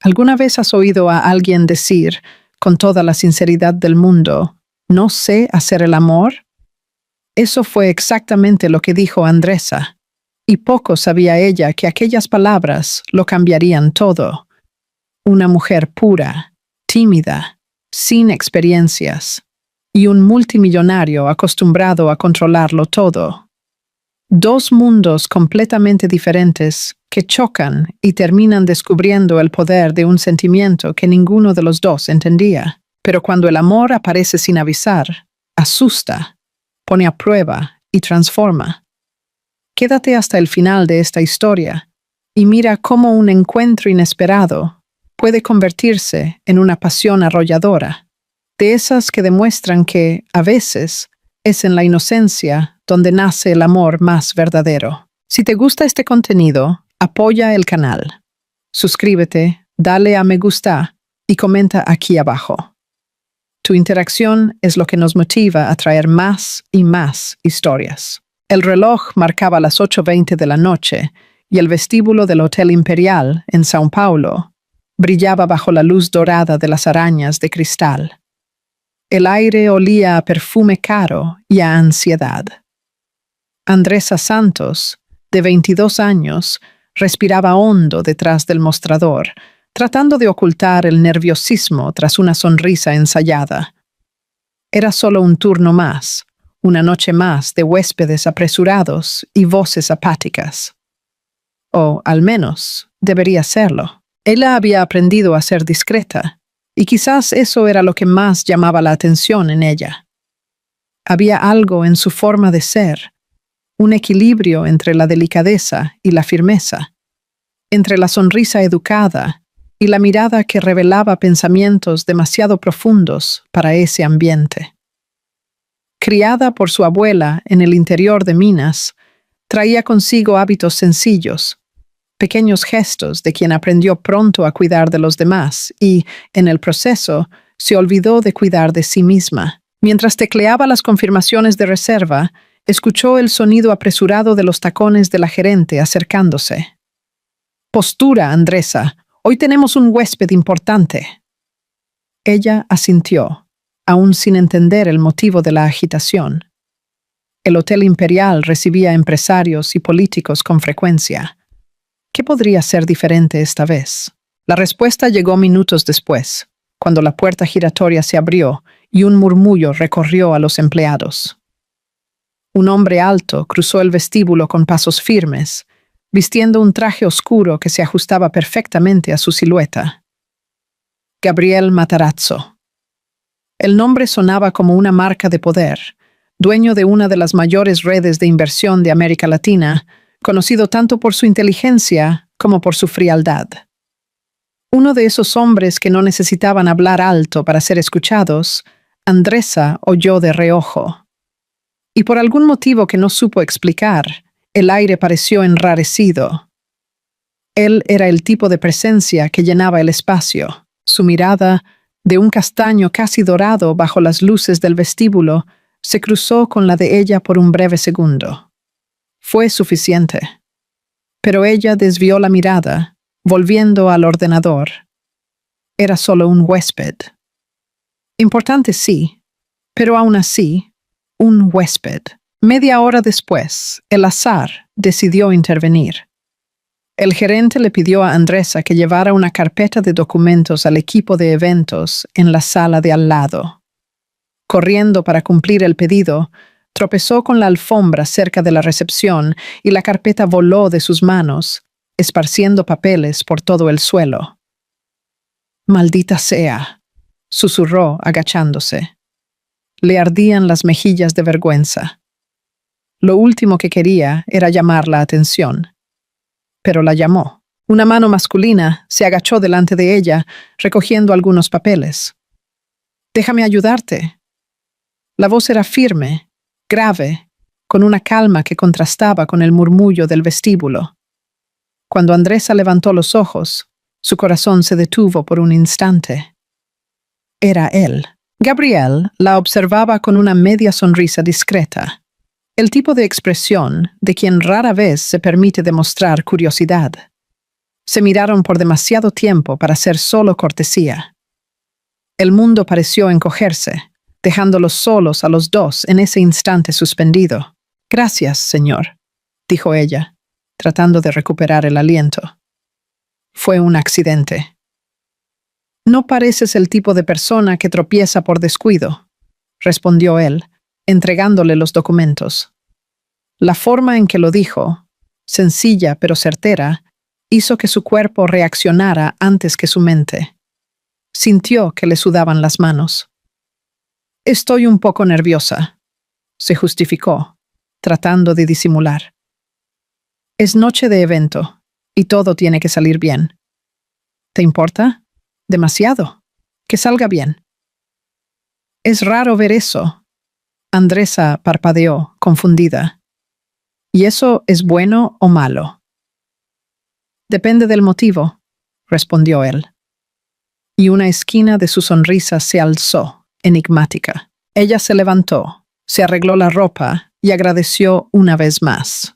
¿Alguna vez has oído a alguien decir, con toda la sinceridad del mundo, no sé hacer el amor? Eso fue exactamente lo que dijo Andresa, y poco sabía ella que aquellas palabras lo cambiarían todo. Una mujer pura, tímida, sin experiencias, y un multimillonario acostumbrado a controlarlo todo. Dos mundos completamente diferentes que chocan y terminan descubriendo el poder de un sentimiento que ninguno de los dos entendía. Pero cuando el amor aparece sin avisar, asusta, pone a prueba y transforma. Quédate hasta el final de esta historia y mira cómo un encuentro inesperado puede convertirse en una pasión arrolladora, de esas que demuestran que, a veces, es en la inocencia donde nace el amor más verdadero. Si te gusta este contenido, apoya el canal. Suscríbete, dale a me gusta y comenta aquí abajo. Tu interacción es lo que nos motiva a traer más y más historias. El reloj marcaba las 8:20 de la noche y el vestíbulo del Hotel Imperial, en São Paulo, brillaba bajo la luz dorada de las arañas de cristal. El aire olía a perfume caro y a ansiedad. Andresa Santos, de 22 años, respiraba hondo detrás del mostrador, tratando de ocultar el nerviosismo tras una sonrisa ensayada. Era solo un turno más, una noche más de huéspedes apresurados y voces apáticas. O, al menos, debería serlo. Ella había aprendido a ser discreta, y quizás eso era lo que más llamaba la atención en ella. Había algo en su forma de ser, un equilibrio entre la delicadeza y la firmeza, entre la sonrisa educada y la mirada que revelaba pensamientos demasiado profundos para ese ambiente. Criada por su abuela en el interior de Minas, traía consigo hábitos sencillos, pequeños gestos de quien aprendió pronto a cuidar de los demás y, en el proceso, se olvidó de cuidar de sí misma. Mientras tecleaba las confirmaciones de reserva, escuchó el sonido apresurado de los tacones de la gerente acercándose. «Postura, Andresa. Hoy tenemos un huésped importante». Ella asintió, aún sin entender el motivo de la agitación. El Hotel Imperial recibía empresarios y políticos con frecuencia. ¿Qué podría ser diferente esta vez? La respuesta llegó minutos después, cuando la puerta giratoria se abrió y un murmullo recorrió a los empleados. Un hombre alto cruzó el vestíbulo con pasos firmes, vistiendo un traje oscuro que se ajustaba perfectamente a su silueta. Gabriel Matarazzo. El nombre sonaba como una marca de poder, dueño de una de las mayores redes de inversión de América Latina, conocido tanto por su inteligencia como por su frialdad. Uno de esos hombres que no necesitaban hablar alto para ser escuchados, Andresa oyó de reojo. Y por algún motivo que no supo explicar, el aire pareció enrarecido. Él era el tipo de presencia que llenaba el espacio. Su mirada, de un castaño casi dorado bajo las luces del vestíbulo, se cruzó con la de ella por un breve segundo. Fue suficiente. Pero ella desvió la mirada, volviendo al ordenador. Era solo un huésped. Importante sí, pero aún así, un huésped. Media hora después, el azar decidió intervenir. El gerente le pidió a Andresa que llevara una carpeta de documentos al equipo de eventos en la sala de al lado. Corriendo para cumplir el pedido, tropezó con la alfombra cerca de la recepción y la carpeta voló de sus manos, esparciendo papeles por todo el suelo. «Maldita sea», susurró agachándose. Le ardían las mejillas de vergüenza. Lo último que quería era llamar la atención. Pero la llamó. Una mano masculina se agachó delante de ella, recogiendo algunos papeles. «Déjame ayudarte». La voz era firme, grave, con una calma que contrastaba con el murmullo del vestíbulo. Cuando Andresa levantó los ojos, su corazón se detuvo por un instante. Era él. Gabriel la observaba con una media sonrisa discreta, el tipo de expresión de quien rara vez se permite demostrar curiosidad. Se miraron por demasiado tiempo para ser solo cortesía. El mundo pareció encogerse, dejándolos solos a los dos en ese instante suspendido. «Gracias, señor», dijo ella, tratando de recuperar el aliento. «Fue un accidente». «No pareces el tipo de persona que tropieza por descuido», respondió él, entregándole los documentos. La forma en que lo dijo, sencilla pero certera, hizo que su cuerpo reaccionara antes que su mente. Sintió que le sudaban las manos. «Estoy un poco nerviosa», se justificó, tratando de disimular. «Es noche de evento, y todo tiene que salir bien». «¿Te importa? Demasiado. Que salga bien». «Es raro ver eso». Andresa parpadeó, confundida. «¿Y eso es bueno o malo?» «Depende del motivo», respondió él. Y una esquina de su sonrisa se alzó, enigmática. Ella se levantó, se arregló la ropa y agradeció una vez más.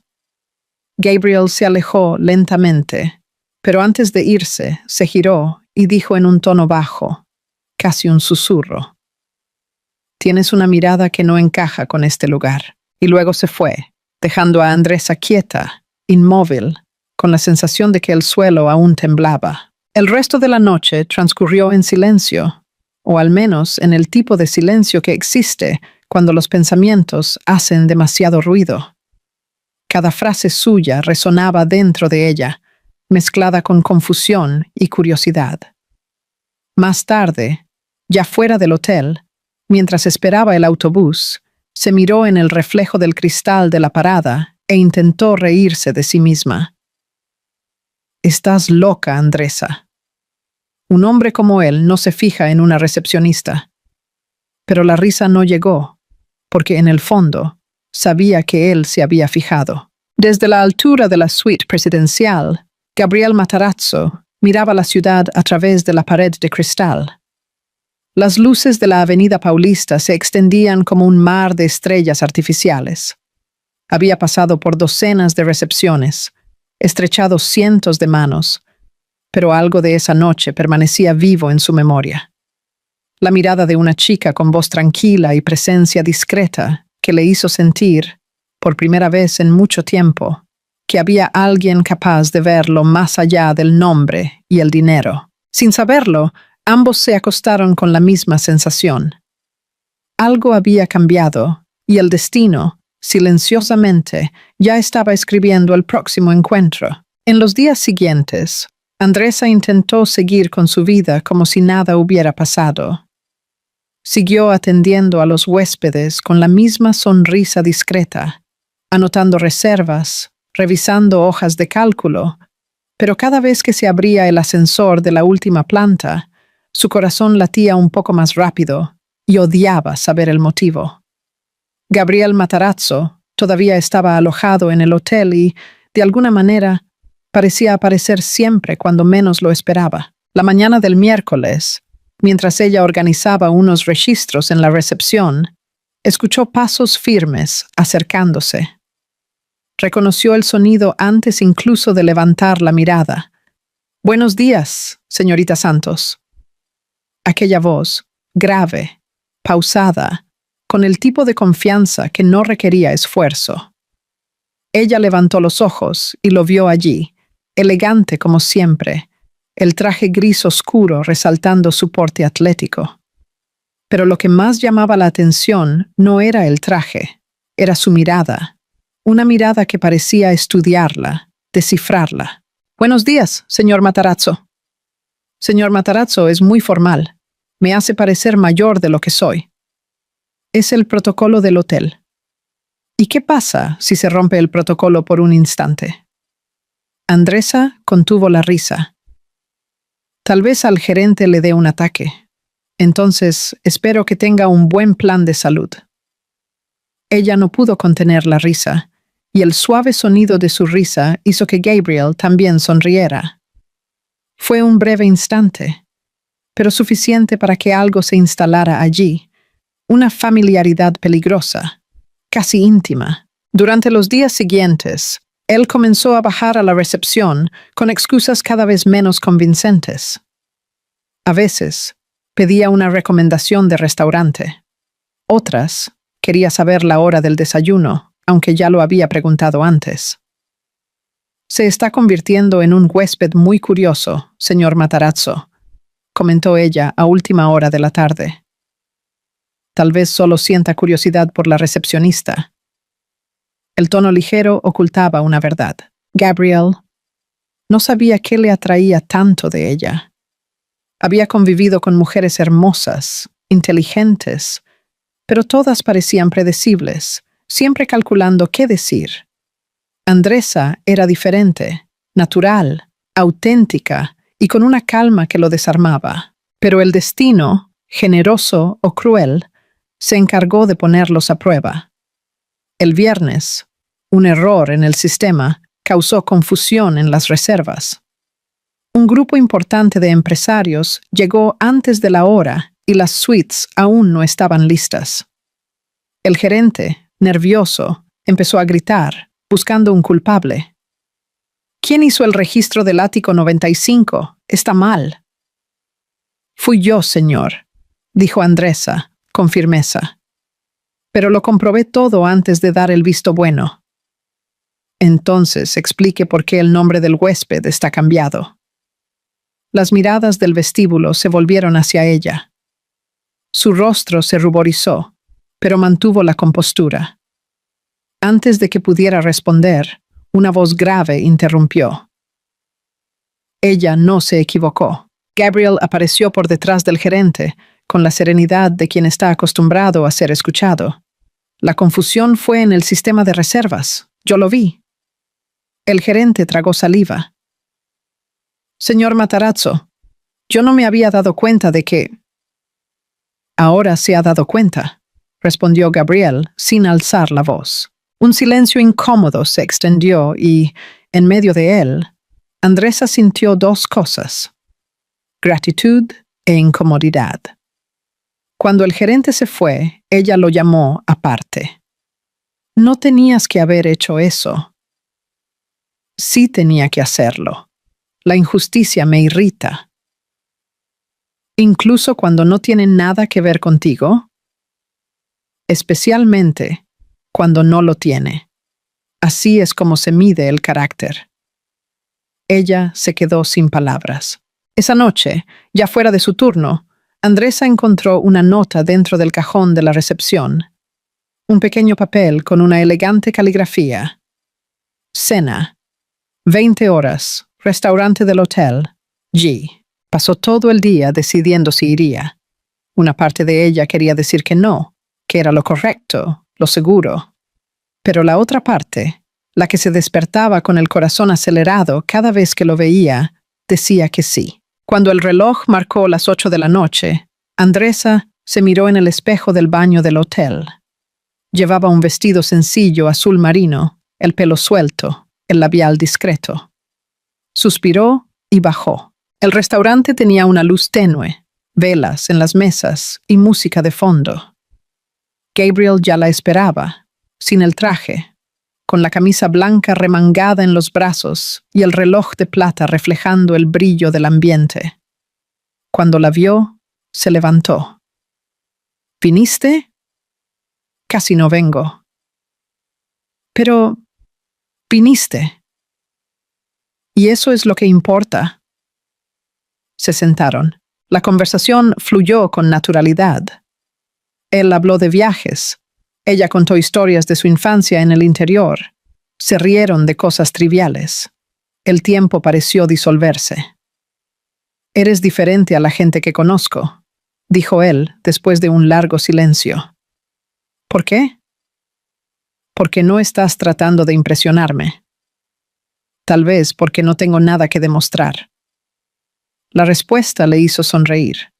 Gabriel se alejó lentamente, pero antes de irse, se giró y dijo en un tono bajo, casi un susurro: «Tienes una mirada que no encaja con este lugar». Y luego se fue, dejando a Andresa quieta, inmóvil, con la sensación de que el suelo aún temblaba. El resto de la noche transcurrió en silencio, o al menos en el tipo de silencio que existe cuando los pensamientos hacen demasiado ruido. Cada frase suya resonaba dentro de ella, mezclada con confusión y curiosidad. Más tarde, ya fuera del hotel, mientras esperaba el autobús, se miró en el reflejo del cristal de la parada e intentó reírse de sí misma. «Estás loca, Andresa». Un hombre como él no se fija en una recepcionista. Pero la risa no llegó, porque en el fondo sabía que él se había fijado. Desde la altura de la suite presidencial, Gabriel Matarazzo miraba la ciudad a través de la pared de cristal. Las luces de la avenida Paulista se extendían como un mar de estrellas artificiales. Había pasado por docenas de recepciones, estrechado cientos de manos, pero algo de esa noche permanecía vivo en su memoria. La mirada de una chica con voz tranquila y presencia discreta que le hizo sentir, por primera vez en mucho tiempo, que había alguien capaz de verlo más allá del nombre y el dinero. Sin saberlo, ambos se acostaron con la misma sensación. Algo había cambiado, y el destino, silenciosamente, ya estaba escribiendo el próximo encuentro. En los días siguientes, Andresa intentó seguir con su vida como si nada hubiera pasado. Siguió atendiendo a los huéspedes con la misma sonrisa discreta, anotando reservas, revisando hojas de cálculo, pero cada vez que se abría el ascensor de la última planta, su corazón latía un poco más rápido y odiaba saber el motivo. Gabriel Matarazzo todavía estaba alojado en el hotel y, de alguna manera, parecía aparecer siempre cuando menos lo esperaba. La mañana del miércoles, mientras ella organizaba unos registros en la recepción, escuchó pasos firmes acercándose. Reconoció el sonido antes incluso de levantar la mirada. «Buenos días, señorita Santos». Aquella voz, grave, pausada, con el tipo de confianza que no requería esfuerzo. Ella levantó los ojos y lo vio allí, elegante como siempre, el traje gris oscuro resaltando su porte atlético. Pero lo que más llamaba la atención no era el traje, era su mirada, una mirada que parecía estudiarla, descifrarla. «Buenos días, señor Matarazzo». «Señor Matarazzo es muy formal. Me hace parecer mayor de lo que soy». «Es el protocolo del hotel». «¿Y qué pasa si se rompe el protocolo por un instante?» Andresa contuvo la risa. «Tal vez al gerente le dé un ataque. Entonces, espero que tenga un buen plan de salud». Ella no pudo contener la risa, y el suave sonido de su risa hizo que Gabriel también sonriera. Fue un breve instante, pero suficiente para que algo se instalara allí, una familiaridad peligrosa, casi íntima. Durante los días siguientes, Él comenzó a bajar a la recepción con excusas cada vez menos convincentes. A veces, pedía una recomendación de restaurante. Otras, quería saber la hora del desayuno, aunque ya lo había preguntado antes. Se está convirtiendo en un huésped muy curioso, señor Matarazzo, comentó ella a última hora de la tarde. Tal vez solo sienta curiosidad por la recepcionista. El tono ligero ocultaba una verdad. Gabriel no sabía qué le atraía tanto de ella. Había convivido con mujeres hermosas, inteligentes, pero todas parecían predecibles, siempre calculando qué decir. Andresa era diferente, natural, auténtica y con una calma que lo desarmaba. Pero el destino, generoso o cruel, se encargó de ponerlos a prueba. El viernes, un error en el sistema causó confusión en las reservas. Un grupo importante de empresarios llegó antes de la hora y las suites aún no estaban listas. El gerente, nervioso, empezó a gritar, buscando un culpable. ¿Quién hizo el registro del ático 95? Está mal. Fui yo, señor, dijo Andresa, con firmeza. Pero lo comprobé todo antes de dar el visto bueno. Entonces explique por qué el nombre del huésped está cambiado. Las miradas del vestíbulo se volvieron hacia ella. Su rostro se ruborizó, pero mantuvo la compostura. Antes de que pudiera responder, una voz grave interrumpió. Ella no se equivocó. Gabriel apareció por detrás del gerente, con la serenidad de quien está acostumbrado a ser escuchado. La confusión fue en el sistema de reservas. Yo lo vi. El gerente tragó saliva. Señor Matarazzo, yo no me había dado cuenta de que... Ahora se ha dado cuenta, respondió Gabriel sin alzar la voz. Un silencio incómodo se extendió y, en medio de él, Andresa sintió dos cosas: gratitud e incomodidad. Cuando el gerente se fue, ella lo llamó aparte. No tenías que haber hecho eso. Sí tenía que hacerlo. La injusticia me irrita. Incluso cuando no tiene nada que ver contigo, especialmente cuando no lo tiene. Así es como se mide el carácter. Ella se quedó sin palabras. Esa noche, ya fuera de su turno, Andresa encontró una nota dentro del cajón de la recepción. Un pequeño papel con una elegante caligrafía. Cena. 20 horas. Restaurante del hotel. G. Pasó todo el día decidiendo si iría. Una parte de ella quería decir que no, que era lo correcto, lo seguro. Pero la otra parte, la que se despertaba con el corazón acelerado cada vez que lo veía, decía que sí. Cuando el reloj marcó las 8 de la noche, Andresa se miró en el espejo del baño del hotel. Llevaba un vestido sencillo azul marino, el pelo suelto, el labial discreto. Suspiró y bajó. El restaurante tenía una luz tenue, velas en las mesas y música de fondo. Gabriel ya la esperaba, sin el traje, con la camisa blanca remangada en los brazos y el reloj de plata reflejando el brillo del ambiente. Cuando la vio, se levantó. ¿Viniste? Casi no vengo. Pero, viniste. Y eso es lo que importa. Se sentaron. La conversación fluyó con naturalidad. Él habló de viajes. Ella contó historias de su infancia en el interior. Se rieron de cosas triviales. El tiempo pareció disolverse. Eres diferente a la gente que conozco, dijo él después de un largo silencio. ¿Por qué? Porque no estás tratando de impresionarme. Tal vez porque no tengo nada que demostrar. La respuesta le hizo sonreír.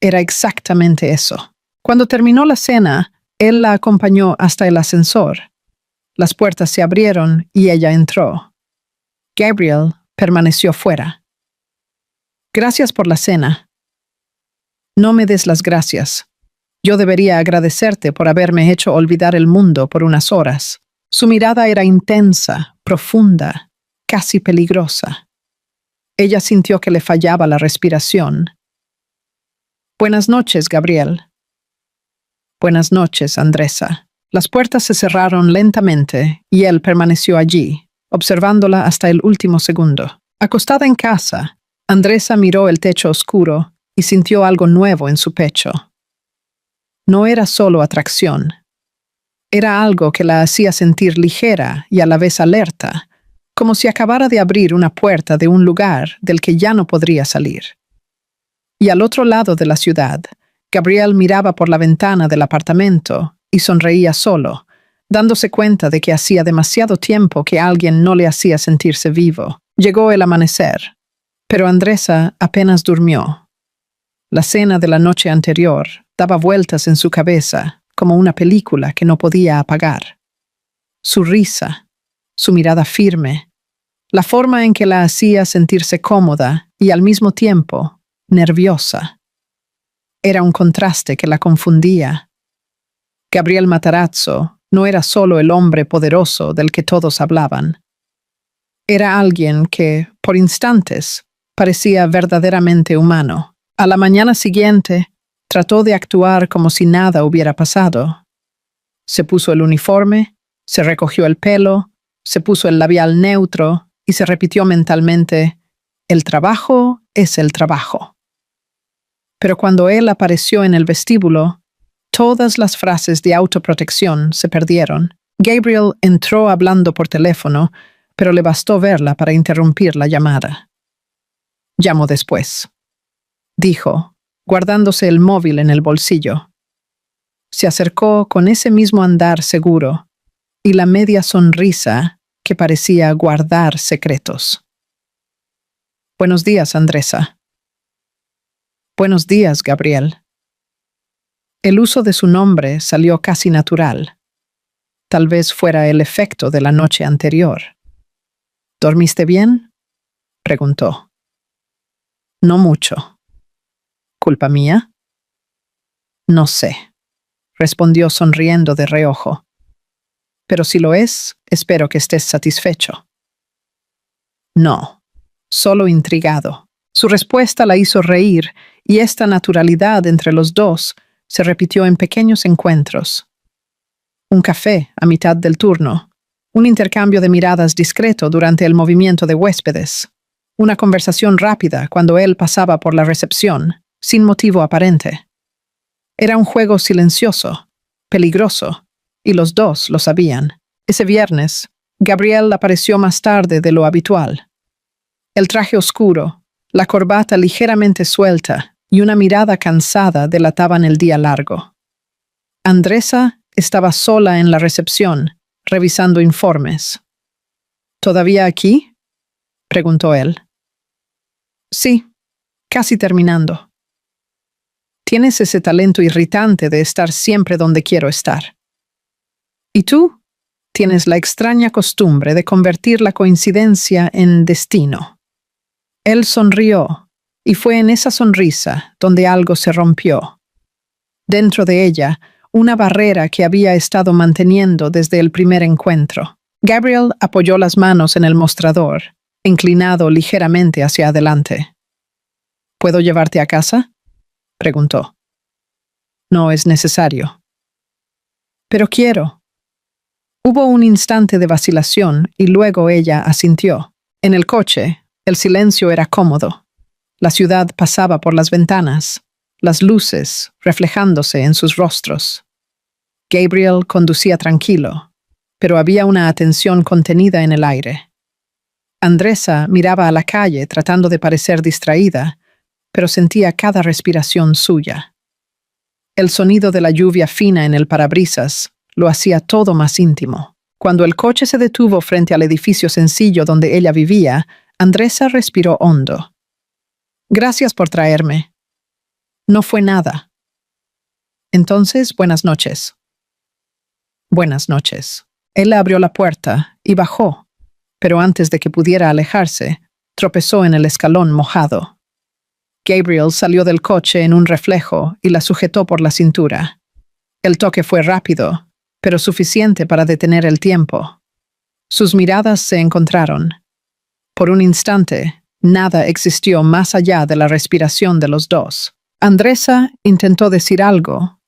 Era exactamente eso. Cuando terminó la cena, él la acompañó hasta el ascensor. Las puertas se abrieron y ella entró. Gabriel permaneció fuera. Gracias por la cena. No me des las gracias. Yo debería agradecerte por haberme hecho olvidar el mundo por unas horas. Su mirada era intensa, profunda, casi peligrosa. Ella sintió que le fallaba la respiración. «Buenas noches, Gabriel». «Buenas noches, Andresa». Las puertas se cerraron lentamente y él permaneció allí, observándola hasta el último segundo. Acostada en casa, Andresa miró el techo oscuro y sintió algo nuevo en su pecho. No era solo atracción. Era algo que la hacía sentir ligera y a la vez alerta, como si acabara de abrir una puerta de un lugar del que ya no podría salir. Y al otro lado de la ciudad, Gabriel miraba por la ventana del apartamento y sonreía solo, dándose cuenta de que hacía demasiado tiempo que alguien no le hacía sentirse vivo. Llegó el amanecer, pero Andresa apenas durmió. La cena de la noche anterior daba vueltas en su cabeza como una película que no podía apagar. Su risa, su mirada firme, la forma en que la hacía sentirse cómoda y al mismo tiempo nerviosa. Era un contraste que la confundía. Gabriel Matarazzo no era solo el hombre poderoso del que todos hablaban. Era alguien que, por instantes, parecía verdaderamente humano. A la mañana siguiente, trató de actuar como si nada hubiera pasado. Se puso el uniforme, se recogió el pelo, se puso el labial neutro y se repitió mentalmente: «El trabajo es el trabajo». Pero cuando él apareció en el vestíbulo, todas las frases de autoprotección se perdieron. Gabriel entró hablando por teléfono, pero le bastó verla para interrumpir la llamada. «Llamo después», dijo, guardándose el móvil en el bolsillo. Se acercó con ese mismo andar seguro y la media sonrisa que parecía guardar secretos. «Buenos días, Andresa». «Buenos días, Gabriel». El uso de su nombre salió casi natural. Tal vez fuera el efecto de la noche anterior. «¿Dormiste bien?», preguntó. «No mucho». «¿Culpa mía?». «No sé», respondió sonriendo de reojo. «Pero si lo es, espero que estés satisfecho». «No, solo intrigado». Su respuesta la hizo reír y esta naturalidad entre los dos se repitió en pequeños encuentros. Un café a mitad del turno, un intercambio de miradas discreto durante el movimiento de huéspedes, una conversación rápida cuando él pasaba por la recepción, sin motivo aparente. Era un juego silencioso, peligroso, y los dos lo sabían. Ese viernes, Gabriel apareció más tarde de lo habitual. El traje oscuro, la corbata ligeramente suelta y una mirada cansada delataban el día largo. Andresa estaba sola en la recepción, revisando informes. «¿Todavía aquí?», preguntó él. «Sí, casi terminando». «Tienes ese talento irritante de estar siempre donde quiero estar». «¿Y tú?». «Tienes la extraña costumbre de convertir la coincidencia en destino». Él sonrió, y fue en esa sonrisa donde algo se rompió. Dentro de ella, una barrera que había estado manteniendo desde el primer encuentro. Gabriel apoyó las manos en el mostrador, inclinado ligeramente hacia adelante. «¿Puedo llevarte a casa?», preguntó. «No es necesario». «Pero quiero». Hubo un instante de vacilación y luego ella asintió. En el coche, el silencio era cómodo. La ciudad pasaba por las ventanas, las luces reflejándose en sus rostros. Gabriel conducía tranquilo, pero había una atención contenida en el aire. Andresa miraba a la calle tratando de parecer distraída, pero sentía cada respiración suya. El sonido de la lluvia fina en el parabrisas lo hacía todo más íntimo. Cuando el coche se detuvo frente al edificio sencillo donde ella vivía, Andresa respiró hondo. «Gracias por traerme». «No fue nada». «Entonces, buenas noches». «Buenas noches». Él abrió la puerta y bajó, pero antes de que pudiera alejarse, tropezó en el escalón mojado. Gabriel salió del coche en un reflejo y la sujetó por la cintura. El toque fue rápido, pero suficiente para detener el tiempo. Sus miradas se encontraron. Por un instante, nada existió más allá de la respiración de los dos. Andresa intentó decir algo,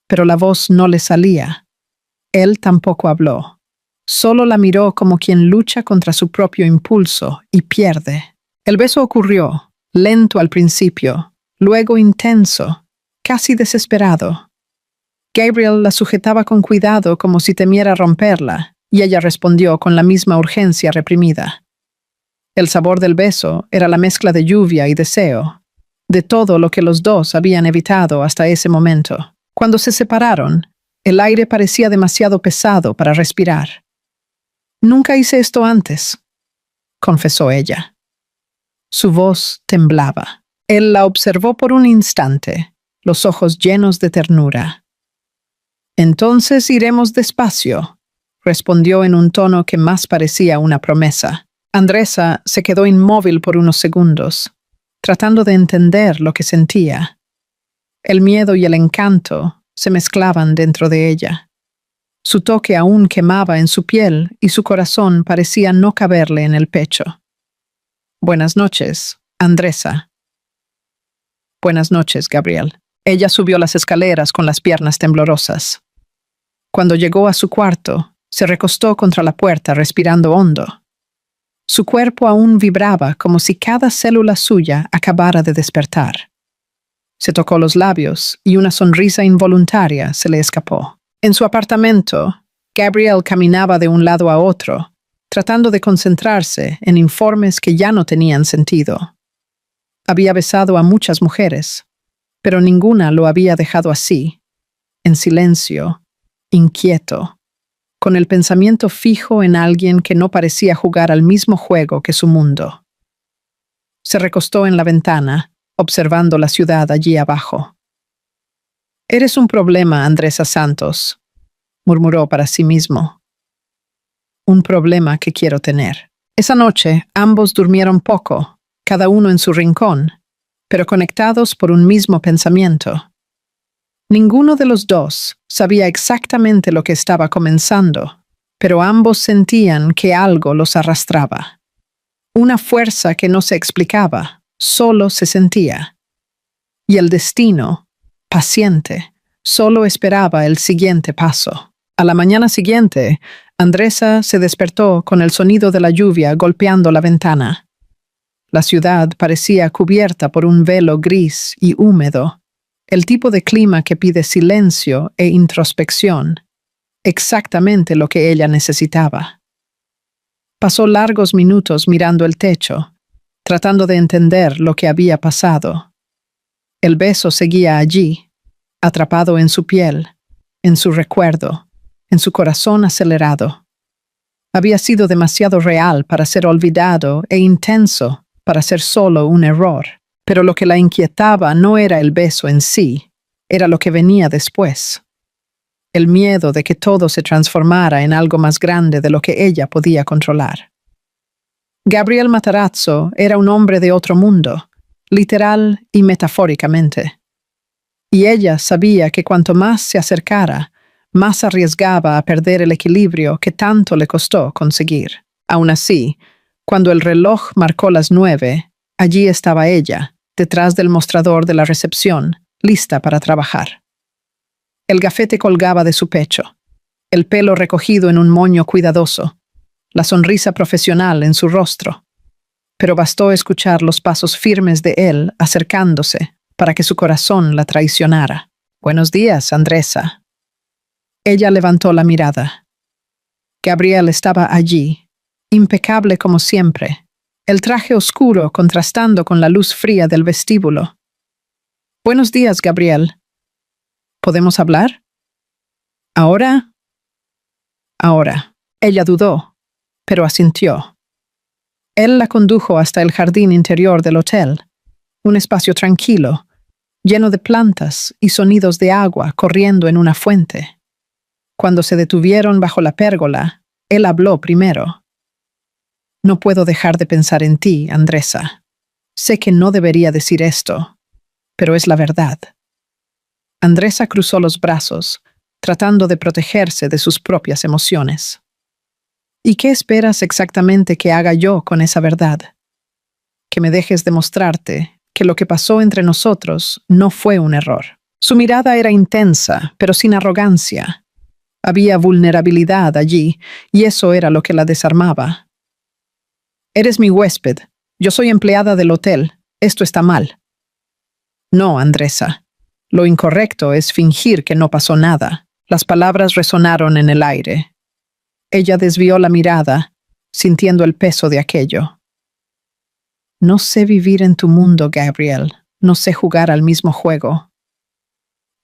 pero la voz no le salía. Él tampoco habló. Solo la miró como quien lucha contra su propio impulso y pierde. El beso ocurrió, lento al principio, luego intenso, casi desesperado. Gabriel la sujetaba con cuidado como si temiera romperla, y ella respondió con la misma urgencia reprimida. El sabor del beso era la mezcla de lluvia y deseo, de todo lo que los dos habían evitado hasta ese momento. Cuando se separaron, el aire parecía demasiado pesado para respirar. «Nunca hice esto antes», confesó ella. Su voz temblaba. Él la observó por un instante, los ojos llenos de ternura. «Entonces iremos despacio», respondió en un tono que más parecía una promesa. Andresa se quedó inmóvil por unos segundos, tratando de entender lo que sentía. El miedo y el encanto se mezclaban dentro de ella. Su toque aún quemaba en su piel y su corazón parecía no caberle en el pecho. «Buenas noches, Andresa». «Buenas noches, Gabriel». Ella subió las escaleras con las piernas temblorosas. Cuando llegó a su cuarto, se recostó contra la puerta respirando hondo. Su cuerpo aún vibraba como si cada célula suya acabara de despertar. Se tocó los labios y una sonrisa involuntaria se le escapó. En su apartamento, Gabriel caminaba de un lado a otro, tratando de concentrarse en informes que ya no tenían sentido. Había besado a muchas mujeres, pero ninguna lo había dejado así, en silencio, inquieto, con el pensamiento fijo en alguien que no parecía jugar al mismo juego que su mundo. Se recostó en la ventana, observando la ciudad allí abajo. «Eres un problema, Andresa Santos», murmuró para sí mismo. «Un problema que quiero tener». Esa noche, ambos durmieron poco, cada uno en su rincón, pero conectados por un mismo pensamiento. Ninguno de los dos sabía exactamente lo que estaba comenzando, pero ambos sentían que algo los arrastraba. Una fuerza que no se explicaba, solo se sentía. Y el destino, paciente, solo esperaba el siguiente paso. A la mañana siguiente, Andresa se despertó con el sonido de la lluvia golpeando la ventana. La ciudad parecía cubierta por un velo gris y húmedo, el tipo de clima que pide silencio e introspección, exactamente lo que ella necesitaba. Pasó largos minutos mirando el techo, tratando de entender lo que había pasado. El beso seguía allí, atrapado en su piel, en su recuerdo, en su corazón acelerado. Había sido demasiado real para ser olvidado e intenso para ser solo un error. Pero lo que la inquietaba no era el beso en sí, era lo que venía después. El miedo de que todo se transformara en algo más grande de lo que ella podía controlar. Gabriel Matarazzo era un hombre de otro mundo, literal y metafóricamente. Y ella sabía que cuanto más se acercara, más arriesgaba a perder el equilibrio que tanto le costó conseguir. Aún así, cuando el reloj marcó las 9, allí estaba ella, detrás del mostrador de la recepción, lista para trabajar. El gafete colgaba de su pecho, el pelo recogido en un moño cuidadoso, la sonrisa profesional en su rostro. Pero bastó escuchar los pasos firmes de él acercándose para que su corazón la traicionara. «Buenos días, Andresa». Ella levantó la mirada. Gabriel estaba allí, impecable como siempre, el traje oscuro contrastando con la luz fría del vestíbulo. «Buenos días, Gabriel. ¿Podemos hablar?» «¿Ahora?» «Ahora». Ella dudó, pero asintió. Él la condujo hasta el jardín interior del hotel, un espacio tranquilo, lleno de plantas y sonidos de agua corriendo en una fuente. Cuando se detuvieron bajo la pérgola, él habló primero. «No puedo dejar de pensar en ti, Andresa. Sé que no debería decir esto, pero es la verdad». Andresa cruzó los brazos, tratando de protegerse de sus propias emociones. ¿Y qué esperas exactamente que haga yo con esa verdad? Que me dejes demostrarte que lo que pasó entre nosotros no fue un error. Su mirada era intensa, pero sin arrogancia. Había vulnerabilidad allí, y eso era lo que la desarmaba. Eres mi huésped. Yo soy empleada del hotel. Esto está mal. No, Andresa. Lo incorrecto es fingir que no pasó nada. Las palabras resonaron en el aire. Ella desvió la mirada, sintiendo el peso de aquello. No sé vivir en tu mundo, Gabriel. No sé jugar al mismo juego.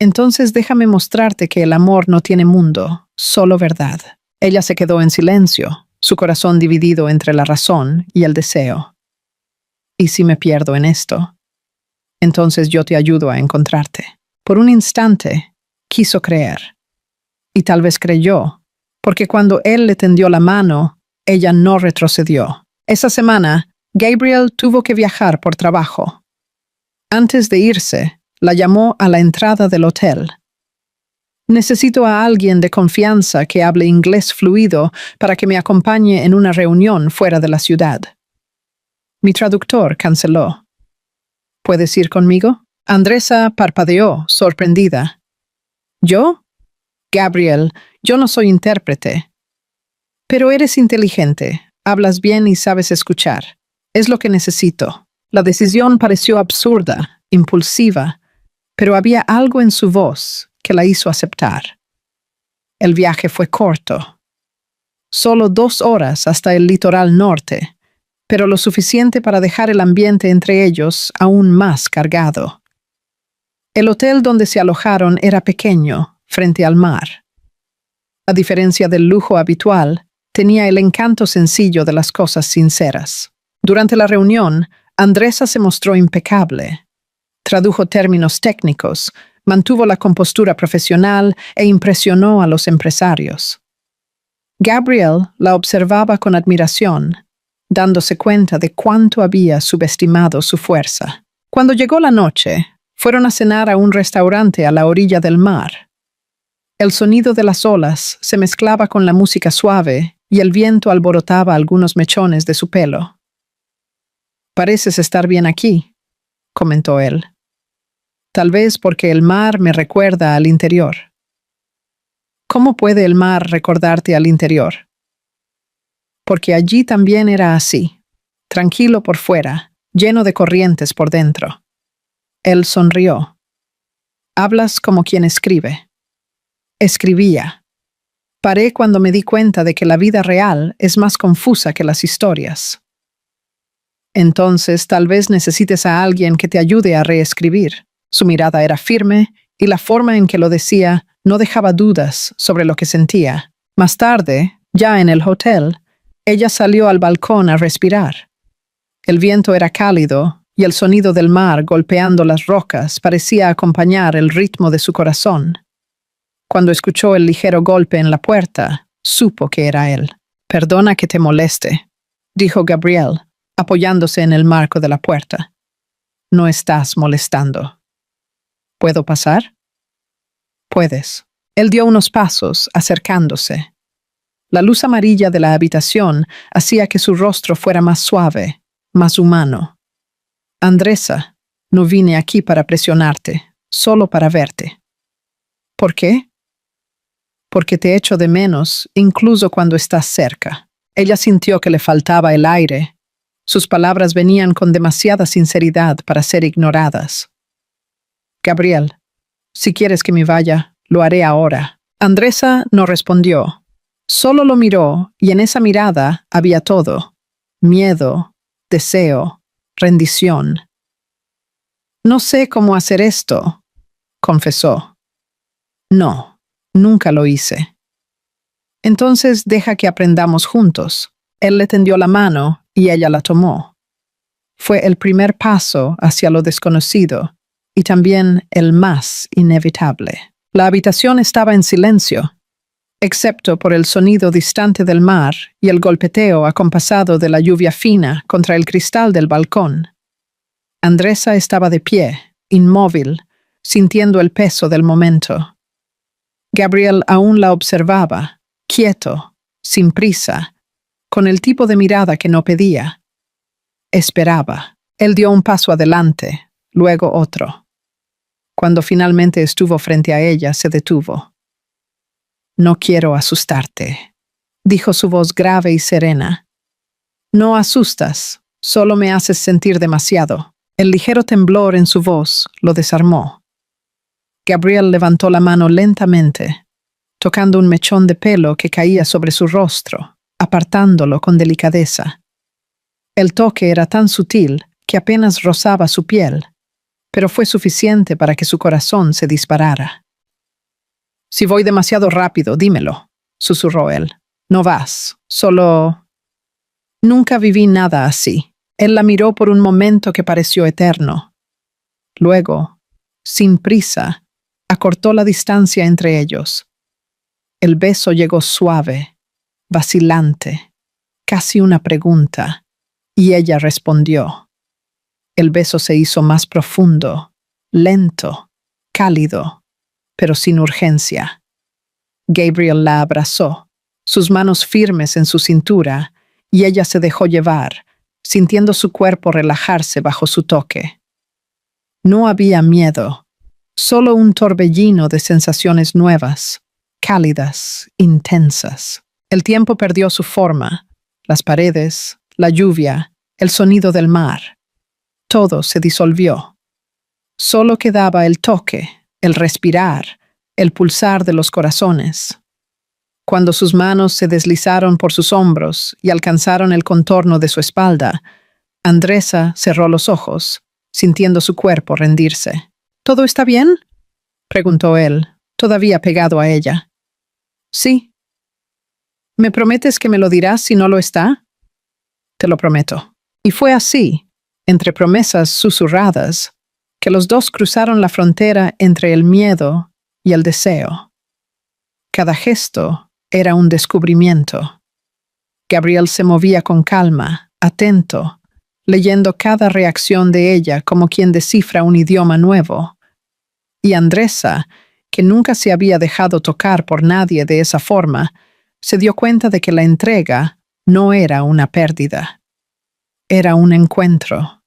Entonces déjame mostrarte que el amor no tiene mundo, solo verdad. Ella se quedó en silencio, su corazón dividido entre la razón y el deseo. ¿Y si me pierdo en esto? Entonces yo te ayudo a encontrarte. Por un instante, quiso creer. Y tal vez creyó, porque cuando él le tendió la mano, ella no retrocedió. Esa semana, Gabriel tuvo que viajar por trabajo. Antes de irse, la llamó a la entrada del hotel. Necesito a alguien de confianza que hable inglés fluido para que me acompañe en una reunión fuera de la ciudad. Mi traductor canceló. ¿Puedes ir conmigo? Andresa parpadeó, sorprendida. ¿Yo? Gabriel, yo no soy intérprete. Pero eres inteligente, hablas bien y sabes escuchar. Es lo que necesito. La decisión pareció absurda, impulsiva, pero había algo en su voz que la hizo aceptar. El viaje fue corto. Solo 2 horas hasta el litoral norte, pero lo suficiente para dejar el ambiente entre ellos aún más cargado. El hotel donde se alojaron era pequeño, frente al mar. A diferencia del lujo habitual, tenía el encanto sencillo de las cosas sinceras. Durante la reunión, Andresa se mostró impecable. Tradujo términos técnicos, mantuvo la compostura profesional e impresionó a los empresarios. Gabriel la observaba con admiración, dándose cuenta de cuánto había subestimado su fuerza. Cuando llegó la noche, fueron a cenar a un restaurante a la orilla del mar. El sonido de las olas se mezclaba con la música suave y el viento alborotaba algunos mechones de su pelo. «Pareces estar bien aquí», comentó él. «Tal vez porque el mar me recuerda al interior». «¿Cómo puede el mar recordarte al interior?» «Porque allí también era así, tranquilo por fuera, lleno de corrientes por dentro». Él sonrió. «Hablas como quien escribe». Escribía. Paré cuando me di cuenta de que la vida real es más confusa que las historias. Entonces, tal vez necesites a alguien que te ayude a reescribir. Su mirada era firme y la forma en que lo decía no dejaba dudas sobre lo que sentía. Más tarde, ya en el hotel, ella salió al balcón a respirar. El viento era cálido y el sonido del mar golpeando las rocas parecía acompañar el ritmo de su corazón. Cuando escuchó el ligero golpe en la puerta, supo que era él. «Perdona que te moleste», dijo Gabriel, apoyándose en el marco de la puerta. «No estás molestando». «¿Puedo pasar?» «Puedes». Él dio unos pasos, acercándose. La luz amarilla de la habitación hacía que su rostro fuera más suave, más humano. «Andresa, no vine aquí para presionarte, solo para verte». «¿Por qué?» «Porque te echo de menos, incluso cuando estás cerca». Ella sintió que le faltaba el aire. Sus palabras venían con demasiada sinceridad para ser ignoradas. «Gabriel, si quieres que me vaya, lo haré ahora». Andresa no respondió. Solo lo miró y en esa mirada había todo: miedo, deseo, rendición. «No sé cómo hacer esto», confesó. «No, nunca lo hice». «Entonces deja que aprendamos juntos». Él le tendió la mano y ella la tomó. Fue el primer paso hacia lo desconocido y también el más inevitable. La habitación estaba en silencio, excepto por el sonido distante del mar y el golpeteo acompasado de la lluvia fina contra el cristal del balcón. Andresa estaba de pie, inmóvil, sintiendo el peso del momento. Gabriel aún la observaba, quieto, sin prisa, con el tipo de mirada que no pedía. Esperaba. Él dio un paso adelante, luego otro. Cuando finalmente estuvo frente a ella, se detuvo. «No quiero asustarte», dijo su voz grave y serena. «No asustas, solo me haces sentir demasiado». El ligero temblor en su voz lo desarmó. Gabriel levantó la mano lentamente, tocando un mechón de pelo que caía sobre su rostro, apartándolo con delicadeza. El toque era tan sutil que apenas rozaba su piel, pero fue suficiente para que su corazón se disparara. «Si voy demasiado rápido, dímelo», susurró él. «No vas, solo...». Nunca viví nada así. Él la miró por un momento que pareció eterno. Luego, sin prisa, acortó la distancia entre ellos. El beso llegó suave, vacilante, casi una pregunta, y ella respondió. El beso se hizo más profundo, lento, cálido, pero sin urgencia. Gabriel la abrazó, sus manos firmes en su cintura, y ella se dejó llevar, sintiendo su cuerpo relajarse bajo su toque. No había miedo, solo un torbellino de sensaciones nuevas, cálidas, intensas. El tiempo perdió su forma, las paredes, la lluvia, el sonido del mar. Todo se disolvió. Solo quedaba el toque, el respirar, el pulsar de los corazones. Cuando sus manos se deslizaron por sus hombros y alcanzaron el contorno de su espalda, Andresa cerró los ojos, sintiendo su cuerpo rendirse. «¿Todo está bien?», preguntó él, todavía pegado a ella. «Sí». «¿Me prometes que me lo dirás si no lo está?». «Te lo prometo». Y fue así, entre promesas susurradas, que los dos cruzaron la frontera entre el miedo y el deseo. Cada gesto era un descubrimiento. Gabriel se movía con calma, atento, leyendo cada reacción de ella como quien descifra un idioma nuevo. Y Andresa, que nunca se había dejado tocar por nadie de esa forma, se dio cuenta de que la entrega no era una pérdida. Era un encuentro.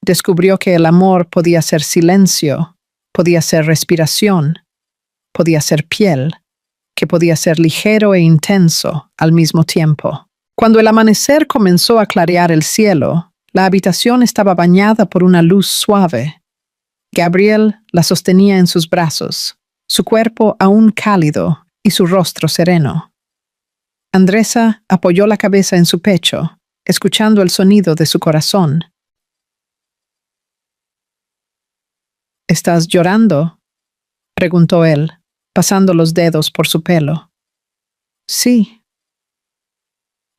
Descubrió que el amor podía ser silencio, podía ser respiración, podía ser piel, que podía ser ligero e intenso al mismo tiempo. Cuando el amanecer comenzó a clarear el cielo, la habitación estaba bañada por una luz suave. Gabriel la sostenía en sus brazos, su cuerpo aún cálido y su rostro sereno. Andresa apoyó la cabeza en su pecho, escuchando el sonido de su corazón. «¿Estás llorando?», preguntó él, pasando los dedos por su pelo. «Sí».